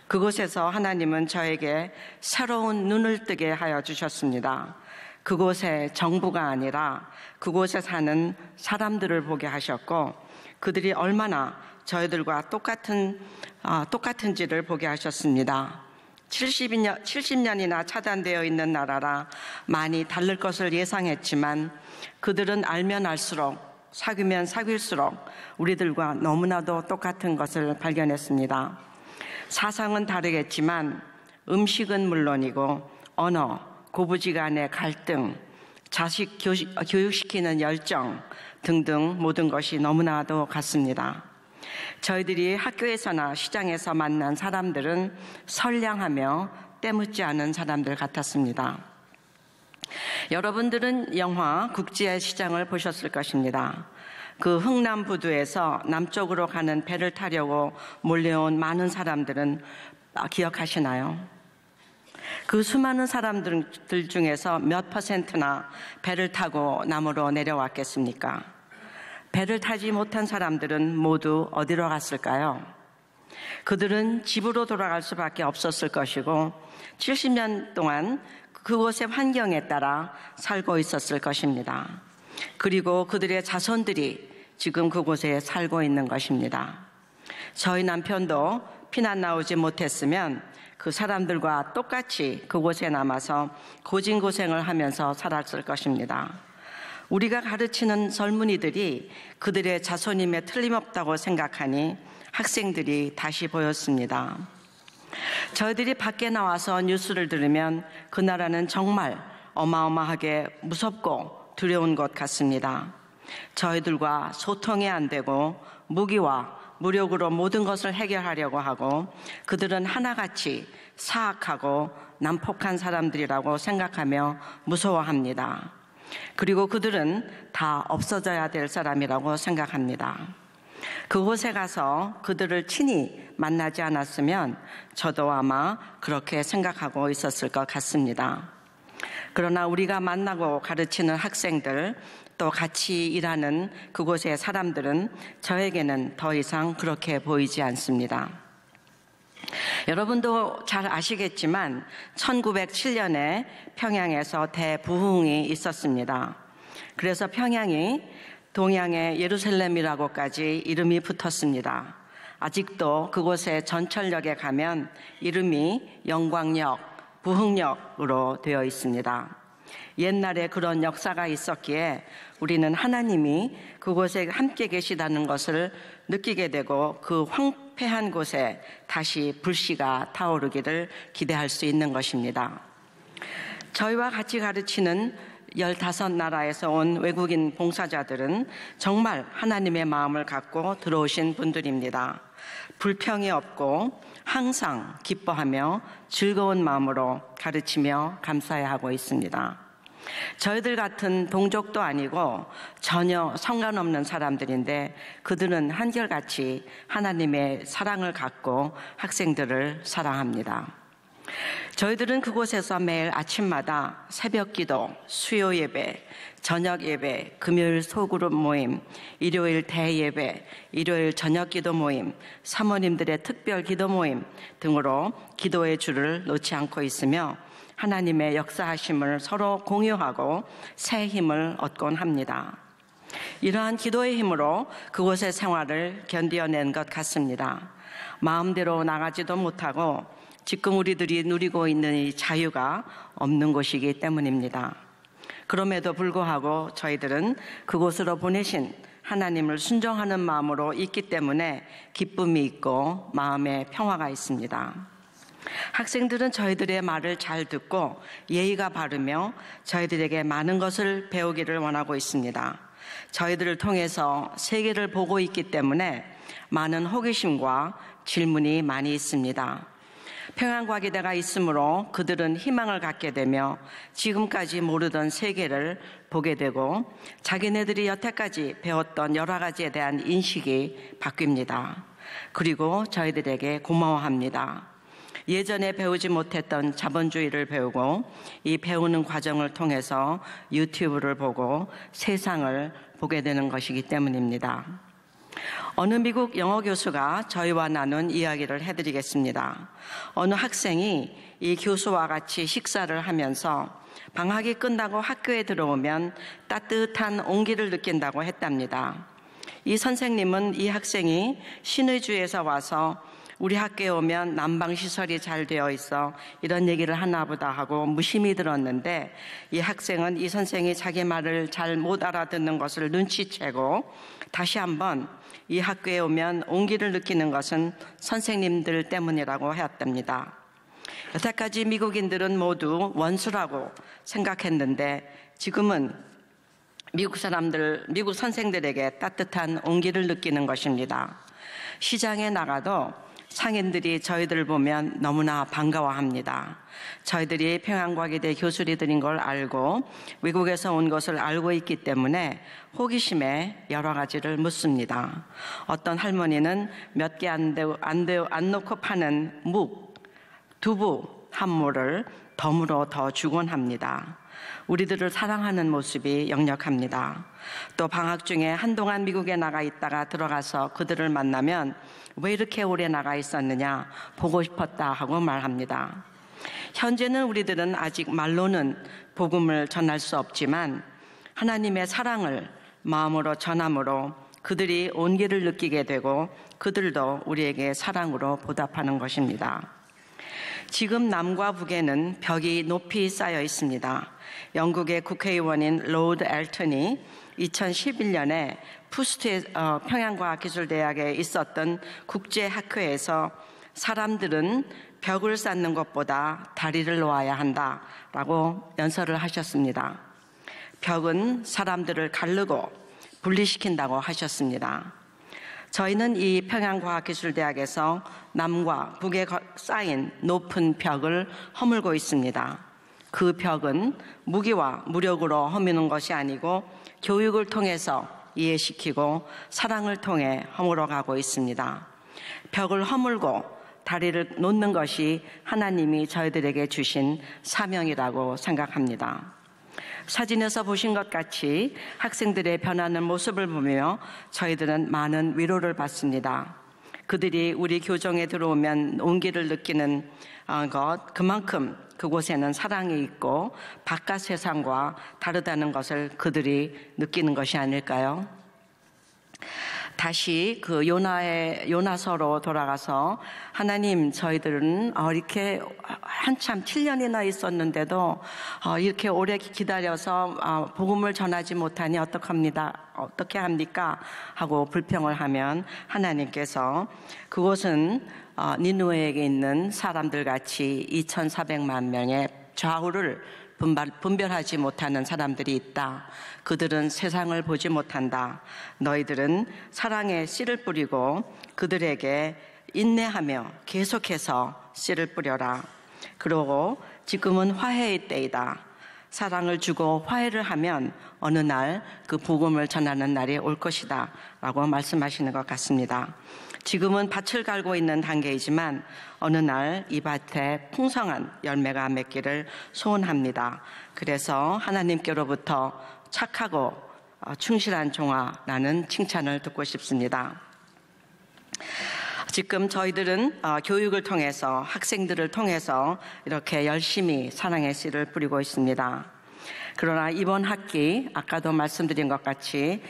그곳에서 하나님은 저에게 새로운 눈을 뜨게 하여 주셨습니다. 그곳에 정부가 아니라 그곳에 사는 사람들을 보게 하셨고 그들이 얼마나 저희들과 똑같은지를 보게 하셨습니다. 70년이나 차단되어 있는 나라라 많이 다를 것을 예상했지만 그들은 알면 알수록 사귀면 사귈수록 우리들과 너무나도 똑같은 것을 발견했습니다. 사상은 다르겠지만 음식은 물론이고 언어, 고부지간의 갈등, 자식 교육시키는 열정 등등 모든 것이 너무나도 같습니다. 저희들이 학교에서나 시장에서 만난 사람들은 선량하며 때묻지 않은 사람들 같았습니다. 여러분들은 영화 국지의 시장을 보셨을 것입니다. 그 흥남부두에서 남쪽으로 가는 배를 타려고 몰려온 많은 사람들은 기억하시나요? 그 수많은 사람들 중에서 몇 퍼센트나 배를 타고 남으로 내려왔겠습니까? 배를 타지 못한 사람들은 모두 어디로 갔을까요? 그들은 집으로 돌아갈 수밖에 없었을 것이고 70년 동안 그곳의 환경에 따라 살고 있었을 것입니다. 그리고 그들의 자손들이 지금 그곳에 살고 있는 것입니다. 저희 남편도 피난 나오지 못했으면 그 사람들과 똑같이 그곳에 남아서 고진고생을 하면서 살았을 것입니다. 우리가 가르치는 젊은이들이 그들의 자손임에 틀림없다고 생각하니 학생들이 다시 보였습니다. 저희들이 밖에 나와서 뉴스를 들으면 그 나라는 정말 어마어마하게 무섭고 두려운 것 같습니다. 저희들과 소통이 안 되고 무기와 무력으로 모든 것을 해결하려고 하고 그들은 하나같이 사악하고 난폭한 사람들이라고 생각하며 무서워합니다. 그리고 그들은 다 없어져야 될 사람이라고 생각합니다. 그곳에 가서 그들을 친히 만나지 않았으면 저도 아마 그렇게 생각하고 있었을 것 같습니다. 그러나 우리가 만나고 가르치는 학생들 또 같이 일하는 그곳의 사람들은 저에게는 더 이상 그렇게 보이지 않습니다. 여러분도 잘 아시겠지만 1907년에 평양에서 대부흥이 있었습니다. 그래서 평양이 동양의 예루살렘이라고까지 이름이 붙었습니다. 아직도 그곳의 전철역에 가면 이름이 영광역, 부흥역으로 되어 있습니다. 옛날에 그런 역사가 있었기에 우리는 하나님이 그곳에 함께 계시다는 것을 느끼게 되고 그 황폐한 곳에 다시 불씨가 타오르기를 기대할 수 있는 것입니다. 저희와 같이 가르치는 15나라에서 온 외국인 봉사자들은 정말 하나님의 마음을 갖고 들어오신 분들입니다. 불평이 없고 항상 기뻐하며 즐거운 마음으로 가르치며 감사해하고 있습니다. 저희들 같은 동족도 아니고 전혀 상관없는 사람들인데 그들은 한결같이 하나님의 사랑을 갖고 학생들을 사랑합니다. 저희들은 그곳에서 매일 아침마다 새벽 기도, 수요 예배, 저녁 예배, 금요일 소그룹 모임, 일요일 대예배, 일요일 저녁 기도 모임, 사모님들의 특별 기도 모임 등으로 기도의 줄을 놓지 않고 있으며 하나님의 역사하심을 서로 공유하고 새 힘을 얻곤 합니다. 이러한 기도의 힘으로 그곳의 생활을 견뎌낸 것 같습니다. 마음대로 나가지도 못하고 지금 우리들이 누리고 있는 이 자유가 없는 곳이기 때문입니다. 그럼에도 불구하고 저희들은 그곳으로 보내신 하나님을 순종하는 마음으로 있기 때문에 기쁨이 있고 마음에 평화가 있습니다. 학생들은 저희들의 말을 잘 듣고 예의가 바르며 저희들에게 많은 것을 배우기를 원하고 있습니다. 저희들을 통해서 세계를 보고 있기 때문에 많은 호기심과 질문이 많이 있습니다. 평양과기대가 있으므로 그들은 희망을 갖게 되며 지금까지 모르던 세계를 보게 되고 자기네들이 여태까지 배웠던 여러 가지에 대한 인식이 바뀝니다. 그리고 저희들에게 고마워합니다. 예전에 배우지 못했던 자본주의를 배우고 이 배우는 과정을 통해서 유튜브를 보고 세상을 보게 되는 것이기 때문입니다. 어느 미국 영어 교수가 저희와 나눈 이야기를 해드리겠습니다. 어느 학생이 이 교수와 같이 식사를 하면서 방학이 끝나고 학교에 들어오면 따뜻한 온기를 느낀다고 했답니다. 이 선생님은 이 학생이 신의주에서 와서 우리 학교에 오면 난방시설이 잘 되어 있어 이런 얘기를 하나 보다 하고 무심히 들었는데 이 학생은 이 선생이 자기 말을 잘 못 알아듣는 것을 눈치채고 다시 한번 이 학교에 오면 온기를 느끼는 것은 선생님들 때문이라고 하였답니다. 여태까지 미국인들은 모두 원수라고 생각했는데 지금은 미국 선생들에게 따뜻한 온기를 느끼는 것입니다. 시장에 나가도 상인들이 저희들을 보면 너무나 반가워합니다. 저희들이 평양과기대 교수들인 걸 알고 외국에서 온 것을 알고 있기 때문에 호기심에 여러 가지를 묻습니다. 어떤 할머니는 몇 개 안 놓고 파는 묵, 두부 한 모를 덤으로 더 주곤 합니다. 우리들을 사랑하는 모습이 역력합니다. 또 방학 중에 한동안 미국에 나가 있다가 들어가서 그들을 만나면 왜 이렇게 오래 나가 있었느냐, 보고 싶었다 하고 말합니다. 현재는 우리들은 아직 말로는 복음을 전할 수 없지만 하나님의 사랑을 마음으로 전함으로 그들이 온기를 느끼게 되고 그들도 우리에게 사랑으로 보답하는 것입니다. 지금 남과 북에는 벽이 높이 쌓여 있습니다. 영국의 국회의원인 로드 엘튼이 2011년에 푸스트 평양과학기술대학에 있었던 국제학회에서 사람들은 벽을 쌓는 것보다 다리를 놓아야 한다라고 연설을 하셨습니다. 벽은 사람들을 가르고 분리시킨다고 하셨습니다. 저희는 이 평양과학기술대학에서 남과 북에 쌓인 높은 벽을 허물고 있습니다. 그 벽은 무기와 무력으로 허무는 것이 아니고 교육을 통해서 이해시키고 사랑을 통해 허물어가고 있습니다. 벽을 허물고 다리를 놓는 것이 하나님이 저희들에게 주신 사명이라고 생각합니다. 사진에서 보신 것 같이 학생들의 변하는 모습을 보며 저희들은 많은 위로를 받습니다. 그들이 우리 교정에 들어오면 온기를 느끼는 것, 그만큼 그곳에는 사랑이 있고 바깥 세상과 다르다는 것을 그들이 느끼는 것이 아닐까요? 다시 그 요나서로 돌아가서 하나님, 저희들은 이렇게 한참 7년이나 있었는데도 이렇게 오래 기다려서 복음을 전하지 못하니 어떻게 합니까? 하고 불평을 하면 하나님께서 그곳은 니느웨에게 있는 사람들 같이 2,400만 명의 좌우를 분별하지 못하는 사람들이 있다. 그들은 세상을 보지 못한다. 너희들은 사랑의 씨를 뿌리고 그들에게 인내하며 계속해서 씨를 뿌려라. 그러고 지금은 화해의 때이다. 사랑을 주고 화해를 하면 어느 날 그 복음을 전하는 날이 올 것이다 라고 말씀하시는 것 같습니다. 지금은 밭을 갈고 있는 단계이지만 어느 날 이 밭에 풍성한 열매가 맺기를 소원합니다. 그래서 하나님께로부터 착하고 충실한 종아라는 칭찬을 듣고 싶습니다. 지금 저희들은 교육을 통해서 학생들을 통해서 이렇게 열심히 사랑의 씨를 뿌리고 있습니다. 그러나 이번 학기 아까도 말씀드린 것 같이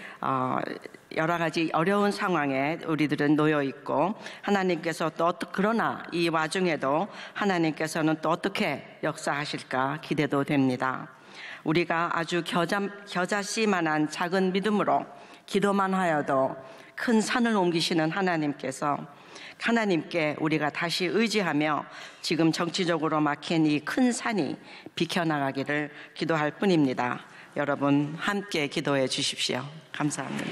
여러 가지 어려운 상황에 우리들은 놓여 있고 하나님께서 또 그러나 이 와중에도 하나님께서는 또 어떻게 역사하실까 기대도 됩니다. 우리가 아주 겨자씨만한 작은 믿음으로 기도만 하여도 큰 산을 옮기시는 하나님께 우리가 다시 의지하며 지금 정치적으로 막힌 이 큰 산이 비켜나가기를 기도할 뿐입니다. 여러분 함께 기도해 주십시오. 감사합니다.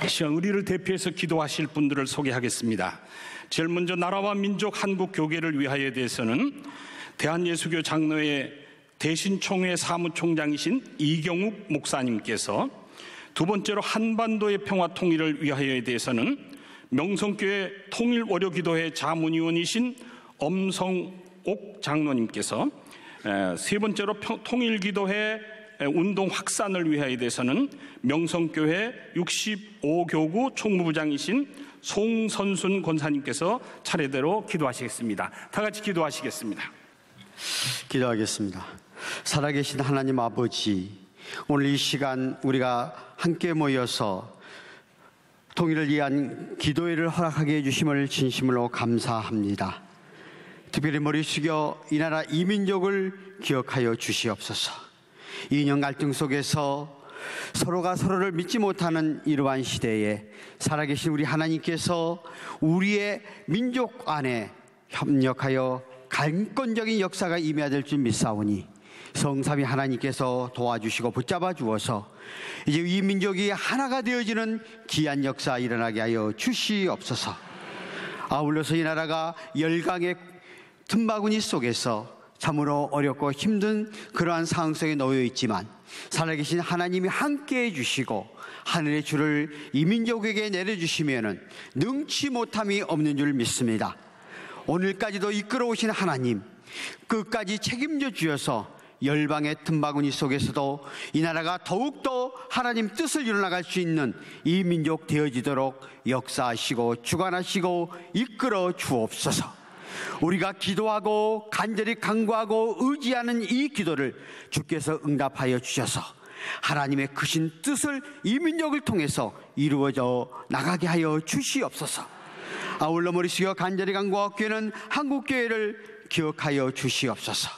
이 시간 우리를 대표해서 기도하실 분들을 소개하겠습니다. 제일 먼저 나라와 민족 한국교계를 위하여 대해서는 대한예수교 장로회 대신총회 사무총장이신 이경욱 목사님께서, 두 번째로 한반도의 평화 통일을 위하여에 대해서는 명성교회 통일월요기도회 자문위원이신 엄성옥 장로님께서, 세 번째로 통일기도회 운동 확산을 위하여에 대해서는 명성교회 65교구 총무부장이신 송선순 권사님께서 차례대로 기도하시겠습니다. 다 같이 기도하시겠습니다. 기도하겠습니다. 살아계신 하나님 아버지, 오늘 이 시간 우리가 함께 모여서 통일을 위한 기도회를 허락하게 해주심을 진심으로 감사합니다. 특별히 머리 숙여 이 나라 이 민족을 기억하여 주시옵소서. 이념 갈등 속에서 서로가 서로를 믿지 못하는 이러한 시대에 살아계신 우리 하나님께서 우리의 민족 안에 협력하여 강권적인 역사가 임해야 될 줄 믿사오니 성삼위 하나님께서 도와주시고 붙잡아 주어서 이제 이 민족이 하나가 되어지는 귀한 역사 일어나게 하여 주시옵소서. 아울러서 이 나라가 열강의 틈바구니 속에서 참으로 어렵고 힘든 그러한 상황 속에 놓여 있지만 살아계신 하나님이 함께해 주시고 하늘의 주를 이 민족에게 내려주시면은 능치 못함이 없는 줄 믿습니다. 오늘까지도 이끌어 오신 하나님 끝까지 책임져 주셔서 열방의 틈바구니 속에서도 이 나라가 더욱더 하나님 뜻을 이뤄나갈 수 있는 이 민족 되어지도록 역사하시고 주관하시고 이끌어 주옵소서. 우리가 기도하고 간절히 간구하고 의지하는 이 기도를 주께서 응답하여 주셔서 하나님의 크신 뜻을 이 민족을 통해서 이루어져 나가게 하여 주시옵소서. 아울러 머리 숙여 간절히 간구하고 기도하는 한국교회를 기억하여 주시옵소서.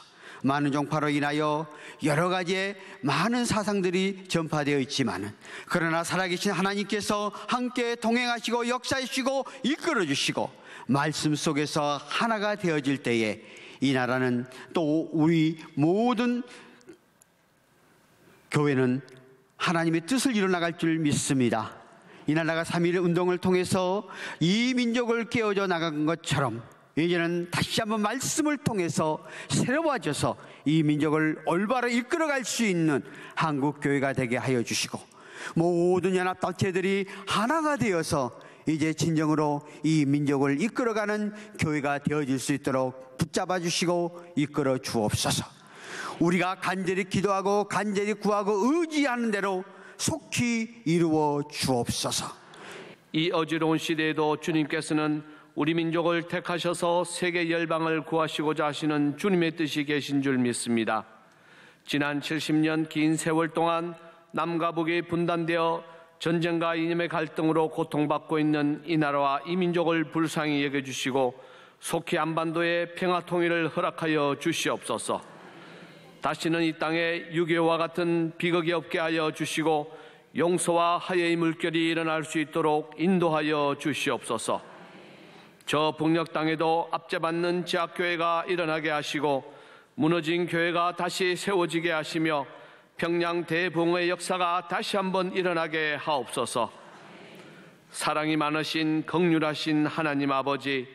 많은 종파로 인하여 여러 가지의 많은 사상들이 전파되어 있지만은 그러나 살아계신 하나님께서 함께 동행하시고 역사하시고 이끌어 주시고 말씀 속에서 하나가 되어질 때에 이 나라는 또 우리 모든 교회는 하나님의 뜻을 이뤄나갈 줄 믿습니다. 이 나라가 3.1 운동을 통해서 이 민족을 깨워져 나간 것처럼 이제는 다시 한번 말씀을 통해서 새로워져서 이 민족을 올바로 이끌어갈 수 있는 한국교회가 되게 하여 주시고 모든 연합단체들이 하나가 되어서 이제 진정으로 이 민족을 이끌어가는 교회가 되어질 수 있도록 붙잡아 주시고 이끌어 주옵소서. 우리가 간절히 기도하고 간절히 구하고 의지하는 대로 속히 이루어 주옵소서. 이 어지러운 시대에도 주님께서는 우리 민족을 택하셔서 세계 열방을 구하시고자 하시는 주님의 뜻이 계신 줄 믿습니다. 지난 70년 긴 세월 동안 남과 북이 분단되어 전쟁과 이념의 갈등으로 고통받고 있는 이 나라와 이 민족을 불쌍히 여겨주시고 속히 한반도의 평화 통일을 허락하여 주시옵소서. 다시는 이 땅에 6.25와 같은 비극이 없게 하여 주시고 용서와 화해의 물결이 일어날 수 있도록 인도하여 주시옵소서. 저 북녘 땅에도 압제받는 지하교회가 일어나게 하시고 무너진 교회가 다시 세워지게 하시며 평양 대붕의 역사가 다시 한번 일어나게 하옵소서. 사랑이 많으신 긍휼하신 하나님 아버지,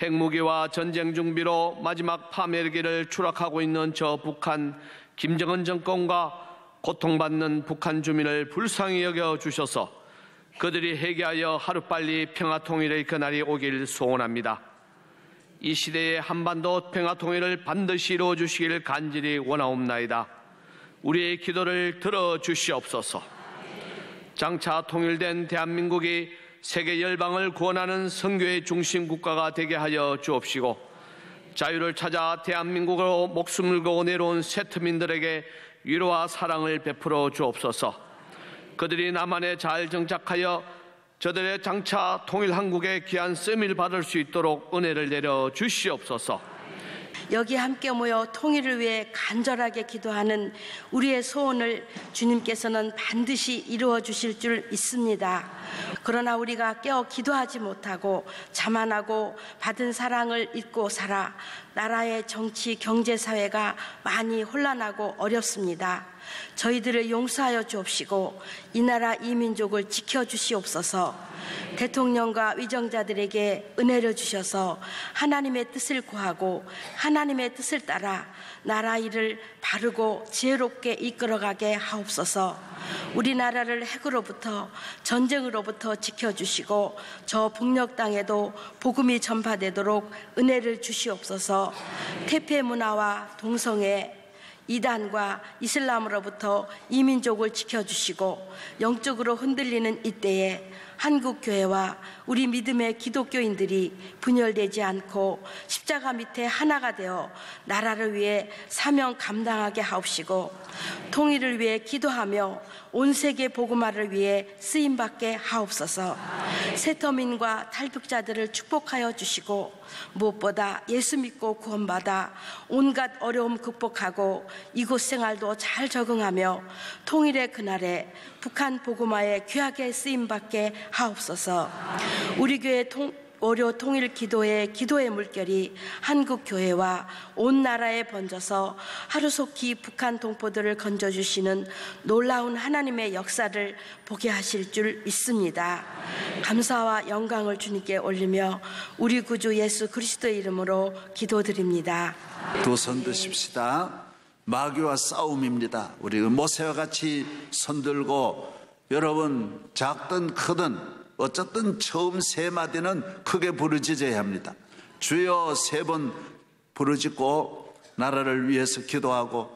핵무기와 전쟁 준비로 마지막 파멸기를 추락하고 있는 저 북한 김정은 정권과 고통받는 북한 주민을 불쌍히 여겨주셔서 그들이 회개하여 하루빨리 평화통일의 그날이 오길 소원합니다. 이 시대의 한반도 평화통일을 반드시 이루어주시길 간절히 원하옵나이다. 우리의 기도를 들어주시옵소서. 장차 통일된 대한민국이 세계 열방을 구원하는 선교의 중심 국가가 되게 하여 주옵시고 자유를 찾아 대한민국으로 목숨을 걸고 내려온 세트민들에게 위로와 사랑을 베풀어 주옵소서. 그들이 남한에 잘 정착하여 저들의 장차 통일 한국의 귀한 쓰임을 받을 수 있도록 은혜를 내려 주시옵소서. 여기 함께 모여 통일을 위해 간절하게 기도하는 우리의 소원을 주님께서는 반드시 이루어 주실 줄 믿습니다. 그러나 우리가 깨어 기도하지 못하고 자만하고 받은 사랑을 잊고 살아 나라의 정치, 경제, 사회가 많이 혼란하고 어렵습니다. 저희들을 용서하여 주옵시고 이 나라 이 민족을 지켜주시옵소서. 대통령과 위정자들에게 은혜를 주셔서 하나님의 뜻을 구하고 하나님의 뜻을 따라 나라 일을 바르고 지혜롭게 이끌어가게 하옵소서. 우리나라를 핵으로부터 전쟁으로부터 지켜주시고 저 북녘 땅에도 복음이 전파되도록 은혜를 주시옵소서. 태폐 문화와 동성애 이단과 이슬람으로부터 이 민족을 지켜주시고 영적으로 흔들리는 이때에 한국교회와 우리 믿음의 기독교인들이 분열되지 않고 십자가 밑에 하나가 되어 나라를 위해 사명 감당하게 하옵시고 통일을 위해 기도하며 온 세계 복음화를 위해 쓰임받게 하옵소서. 세터민과 탈북자들을 축복하여 주시고 무엇보다 예수 믿고 구원받아 온갖 어려움 극복하고 이곳 생활도 잘 적응하며 통일의 그날에 북한 복음화에 귀하게 쓰임받게 하옵소서. 우리 교회 월요 통일 기도의 물결이 한국 교회와 온 나라에 번져서 하루속히 북한 동포들을 건져주시는 놀라운 하나님의 역사를 보게 하실 줄 믿습니다. 감사와 영광을 주님께 올리며 우리 구주 예수 그리스도의 이름으로 기도드립니다. 두 손 드십시다. 마귀와 싸움입니다. 우리 모세와 같이 손들고, 여러분 작든 크든 어쨌든 처음 세 마디는 크게 부르짖어야 합니다. 주여 세 번 부르짖고 나라를 위해서 기도하고,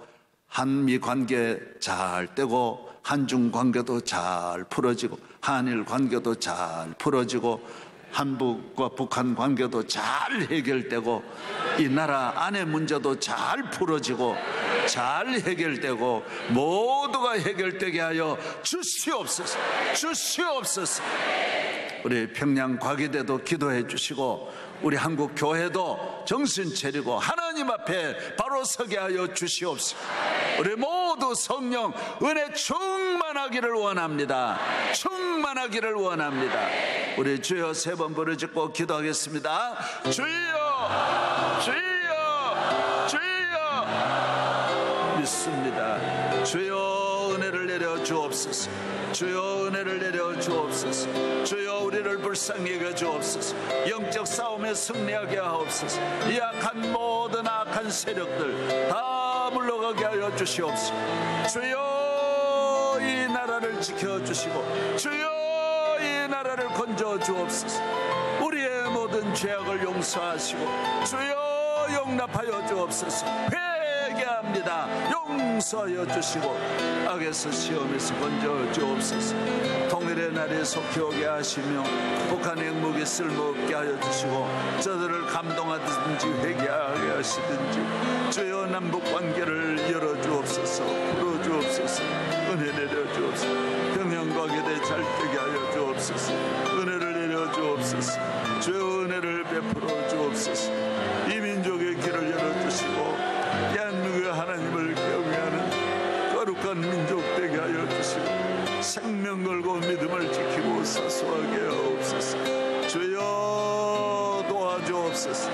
한미 관계 잘 되고, 한중 관계도 잘 풀어지고, 한일 관계도 잘 풀어지고, 한국과 북한 관계도 잘 해결되고, 이 나라 안의 문제도 잘 풀어지고 잘 해결되고, 모두가 해결되게 하여 주시옵소서. 주시옵소서. 우리 평양 과기대도 기도해 주시고, 우리 한국 교회도 정신 차리고 하나님 앞에 바로 서게 하여 주시옵소서. 우리 모두 성령 은혜 충만하기를 원합니다. 충만하기를 원합니다. 우리 주여 세 번 부르짖고 기도하겠습니다. 주여, 주여, 주여. 믿습니다. 주여 은혜를 내려 주옵소서. 주여 은혜를 내려 주옵소서. 주여 우리를 불쌍히 여겨 주옵소서. 영적 싸움에 승리하게 하옵소서. 이 악한 모든 악한 세력들 다 물러가게 하여 주시옵소서. 주여 이 나라를 지켜주시고, 주여 이 나라를 건져 주옵소서. 우리의 모든 죄악을 용서하시고 주여 용납하여 주옵소서. 회개합니다. 용서하여 주시고 악에서 시험에서 건져 주옵소서. 통일의 날에 속히 오게 하시며 북한의 핵무기 쓸모없게 하여 주시고, 저들을 감동하든지 회개하게 하시든지 주여 남북 관계를 열어 주옵소서. 풀어 주옵소서. 은혜 내려 주옵소서. 평양과기대 잘 되게 하여 주옵소서. 은혜를 내려 주옵소서. 주여 은혜를 베풀어 주옵소서. 이 민족의 길을 열어주시고 대한민국의 하나님을 경외하는 거룩한 민족 되게 하여 주시고, 생명 걸고 믿음을 지키고 사수하게 하옵소서. 주여 도와주옵소서.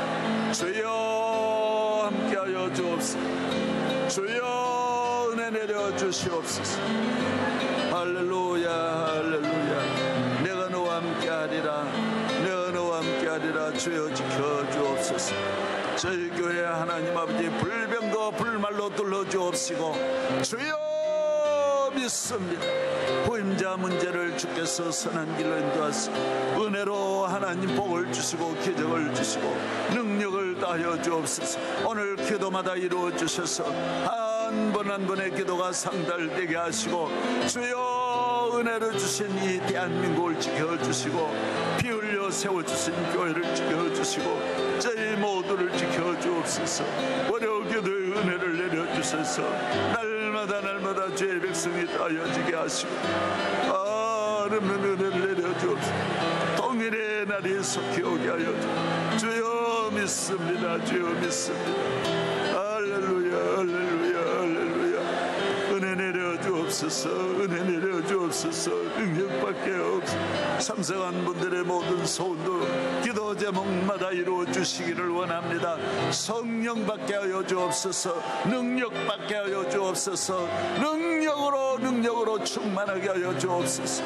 주여 함께하여 주옵소서. 주여 은혜 내려 주시옵소서. 할렐루야 할렐루야. 내가 너와 함께하리라. 내가 너와 함께하리라. 주여 지켜 주옵소서. 저희 교회 하나님 아버지 불병거 불말로 둘러주옵시고, 주여 믿습니다. 후임자 문제를 주께서 선한 길로 인도하시고, 은혜로 하나님 복을 주시고 기적을 주시고 능력을 다하여 주옵소서. 오늘 기도마다 이루어 주셔서 한 번 한 번의 기도가 상달되게 하시고, 주여 은혜를 주신 이 대한민국을 지켜주시고, 피 흘려 세워주신 교회를 지켜주시고 저희 모두를 지켜주옵소서. 월요기도의 은혜를 내려주셔서 날마다 죄의 백성이 따여지게 하시고, 아름다운 은혜를 내려주옵소서. 통일의 날이 속히 오게 하여 주여 믿습니다. 주여 믿습니다. 할렐루야 할렐루야 할렐루야. 은혜 내려 주옵소서. 은혜 내려 주옵소서. 능력밖에 없소서. 참석한 분들의 모든 소원도 기도 제목마다 이루어 주시기를 원합니다. 성령 받게 하여 주옵소서. 능력 받게 하여 주옵소서. 능력으로 충만하게 하여 주옵소서.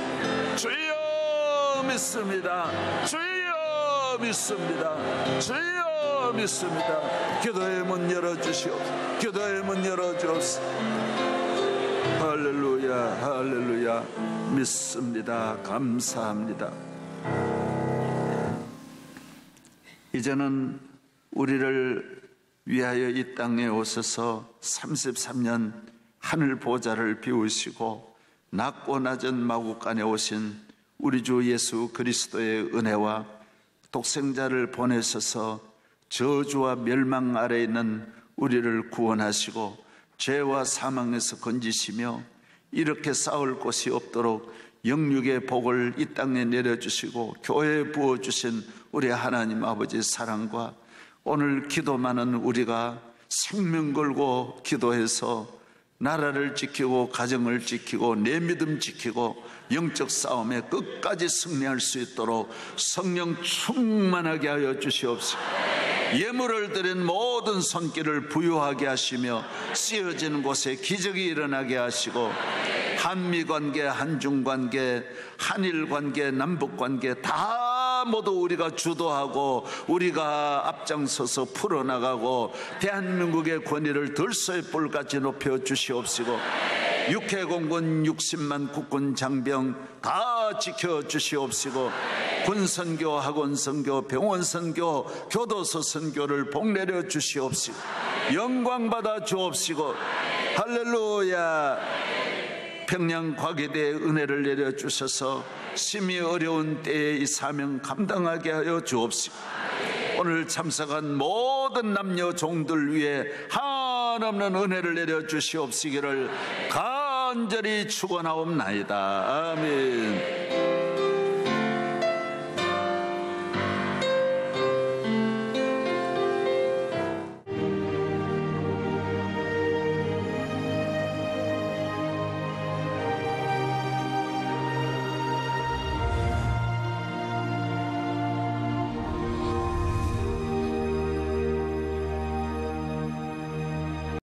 주여 믿습니다. 주여 믿습니다. 주여 믿습니다. 기도의 문 열어주시옵소서. 기도의 문 열어주옵소서. 할렐루야 할렐루야. 믿습니다. 감사합니다. 이제는 우리를 위하여 이 땅에 오셔서 33년 하늘 보좌를 비우시고 낮고 낮은 마국간에 오신 우리 주 예수 그리스도의 은혜와 독생자를 보내셔서 저주와 멸망 아래 있는 우리를 구원하시고 죄와 사망에서 건지시며 이렇게 싸울 곳이 없도록 영육의 복을 이 땅에 내려주시고 교회에 부어주신 우리 하나님 아버지 사랑과 오늘 기도 많은 우리가 생명 걸고 기도해서 나라를 지키고 가정을 지키고 내 믿음 지키고 영적 싸움에 끝까지 승리할 수 있도록 성령 충만하게 하여 주시옵소서. 예물을 드린 모든 손길을 부유하게 하시며 쓰여지는 곳에 기적이 일어나게 하시고 한미관계, 한중관계, 한일관계, 남북관계 다 모두 우리가 주도하고 우리가 앞장서서 풀어나가고 대한민국의 권위를 들소의 뿔같이 높여 주시옵시고 육해공군 60만 국군 장병 다 지켜주시옵시고 군선교, 학원선교, 병원선교, 교도소 선교를 복내려 주시옵시고 영광받아 주옵시고 할렐루야. 평양 과기대에 은혜를 내려주셔서 심히 어려운 때에 이 사명 감당하게 하여 주옵시고 오늘 참석한 모든 남녀 종들 위해 한없는 은혜를 내려주시옵시기를 간절히 축원하옵나이다. 아멘.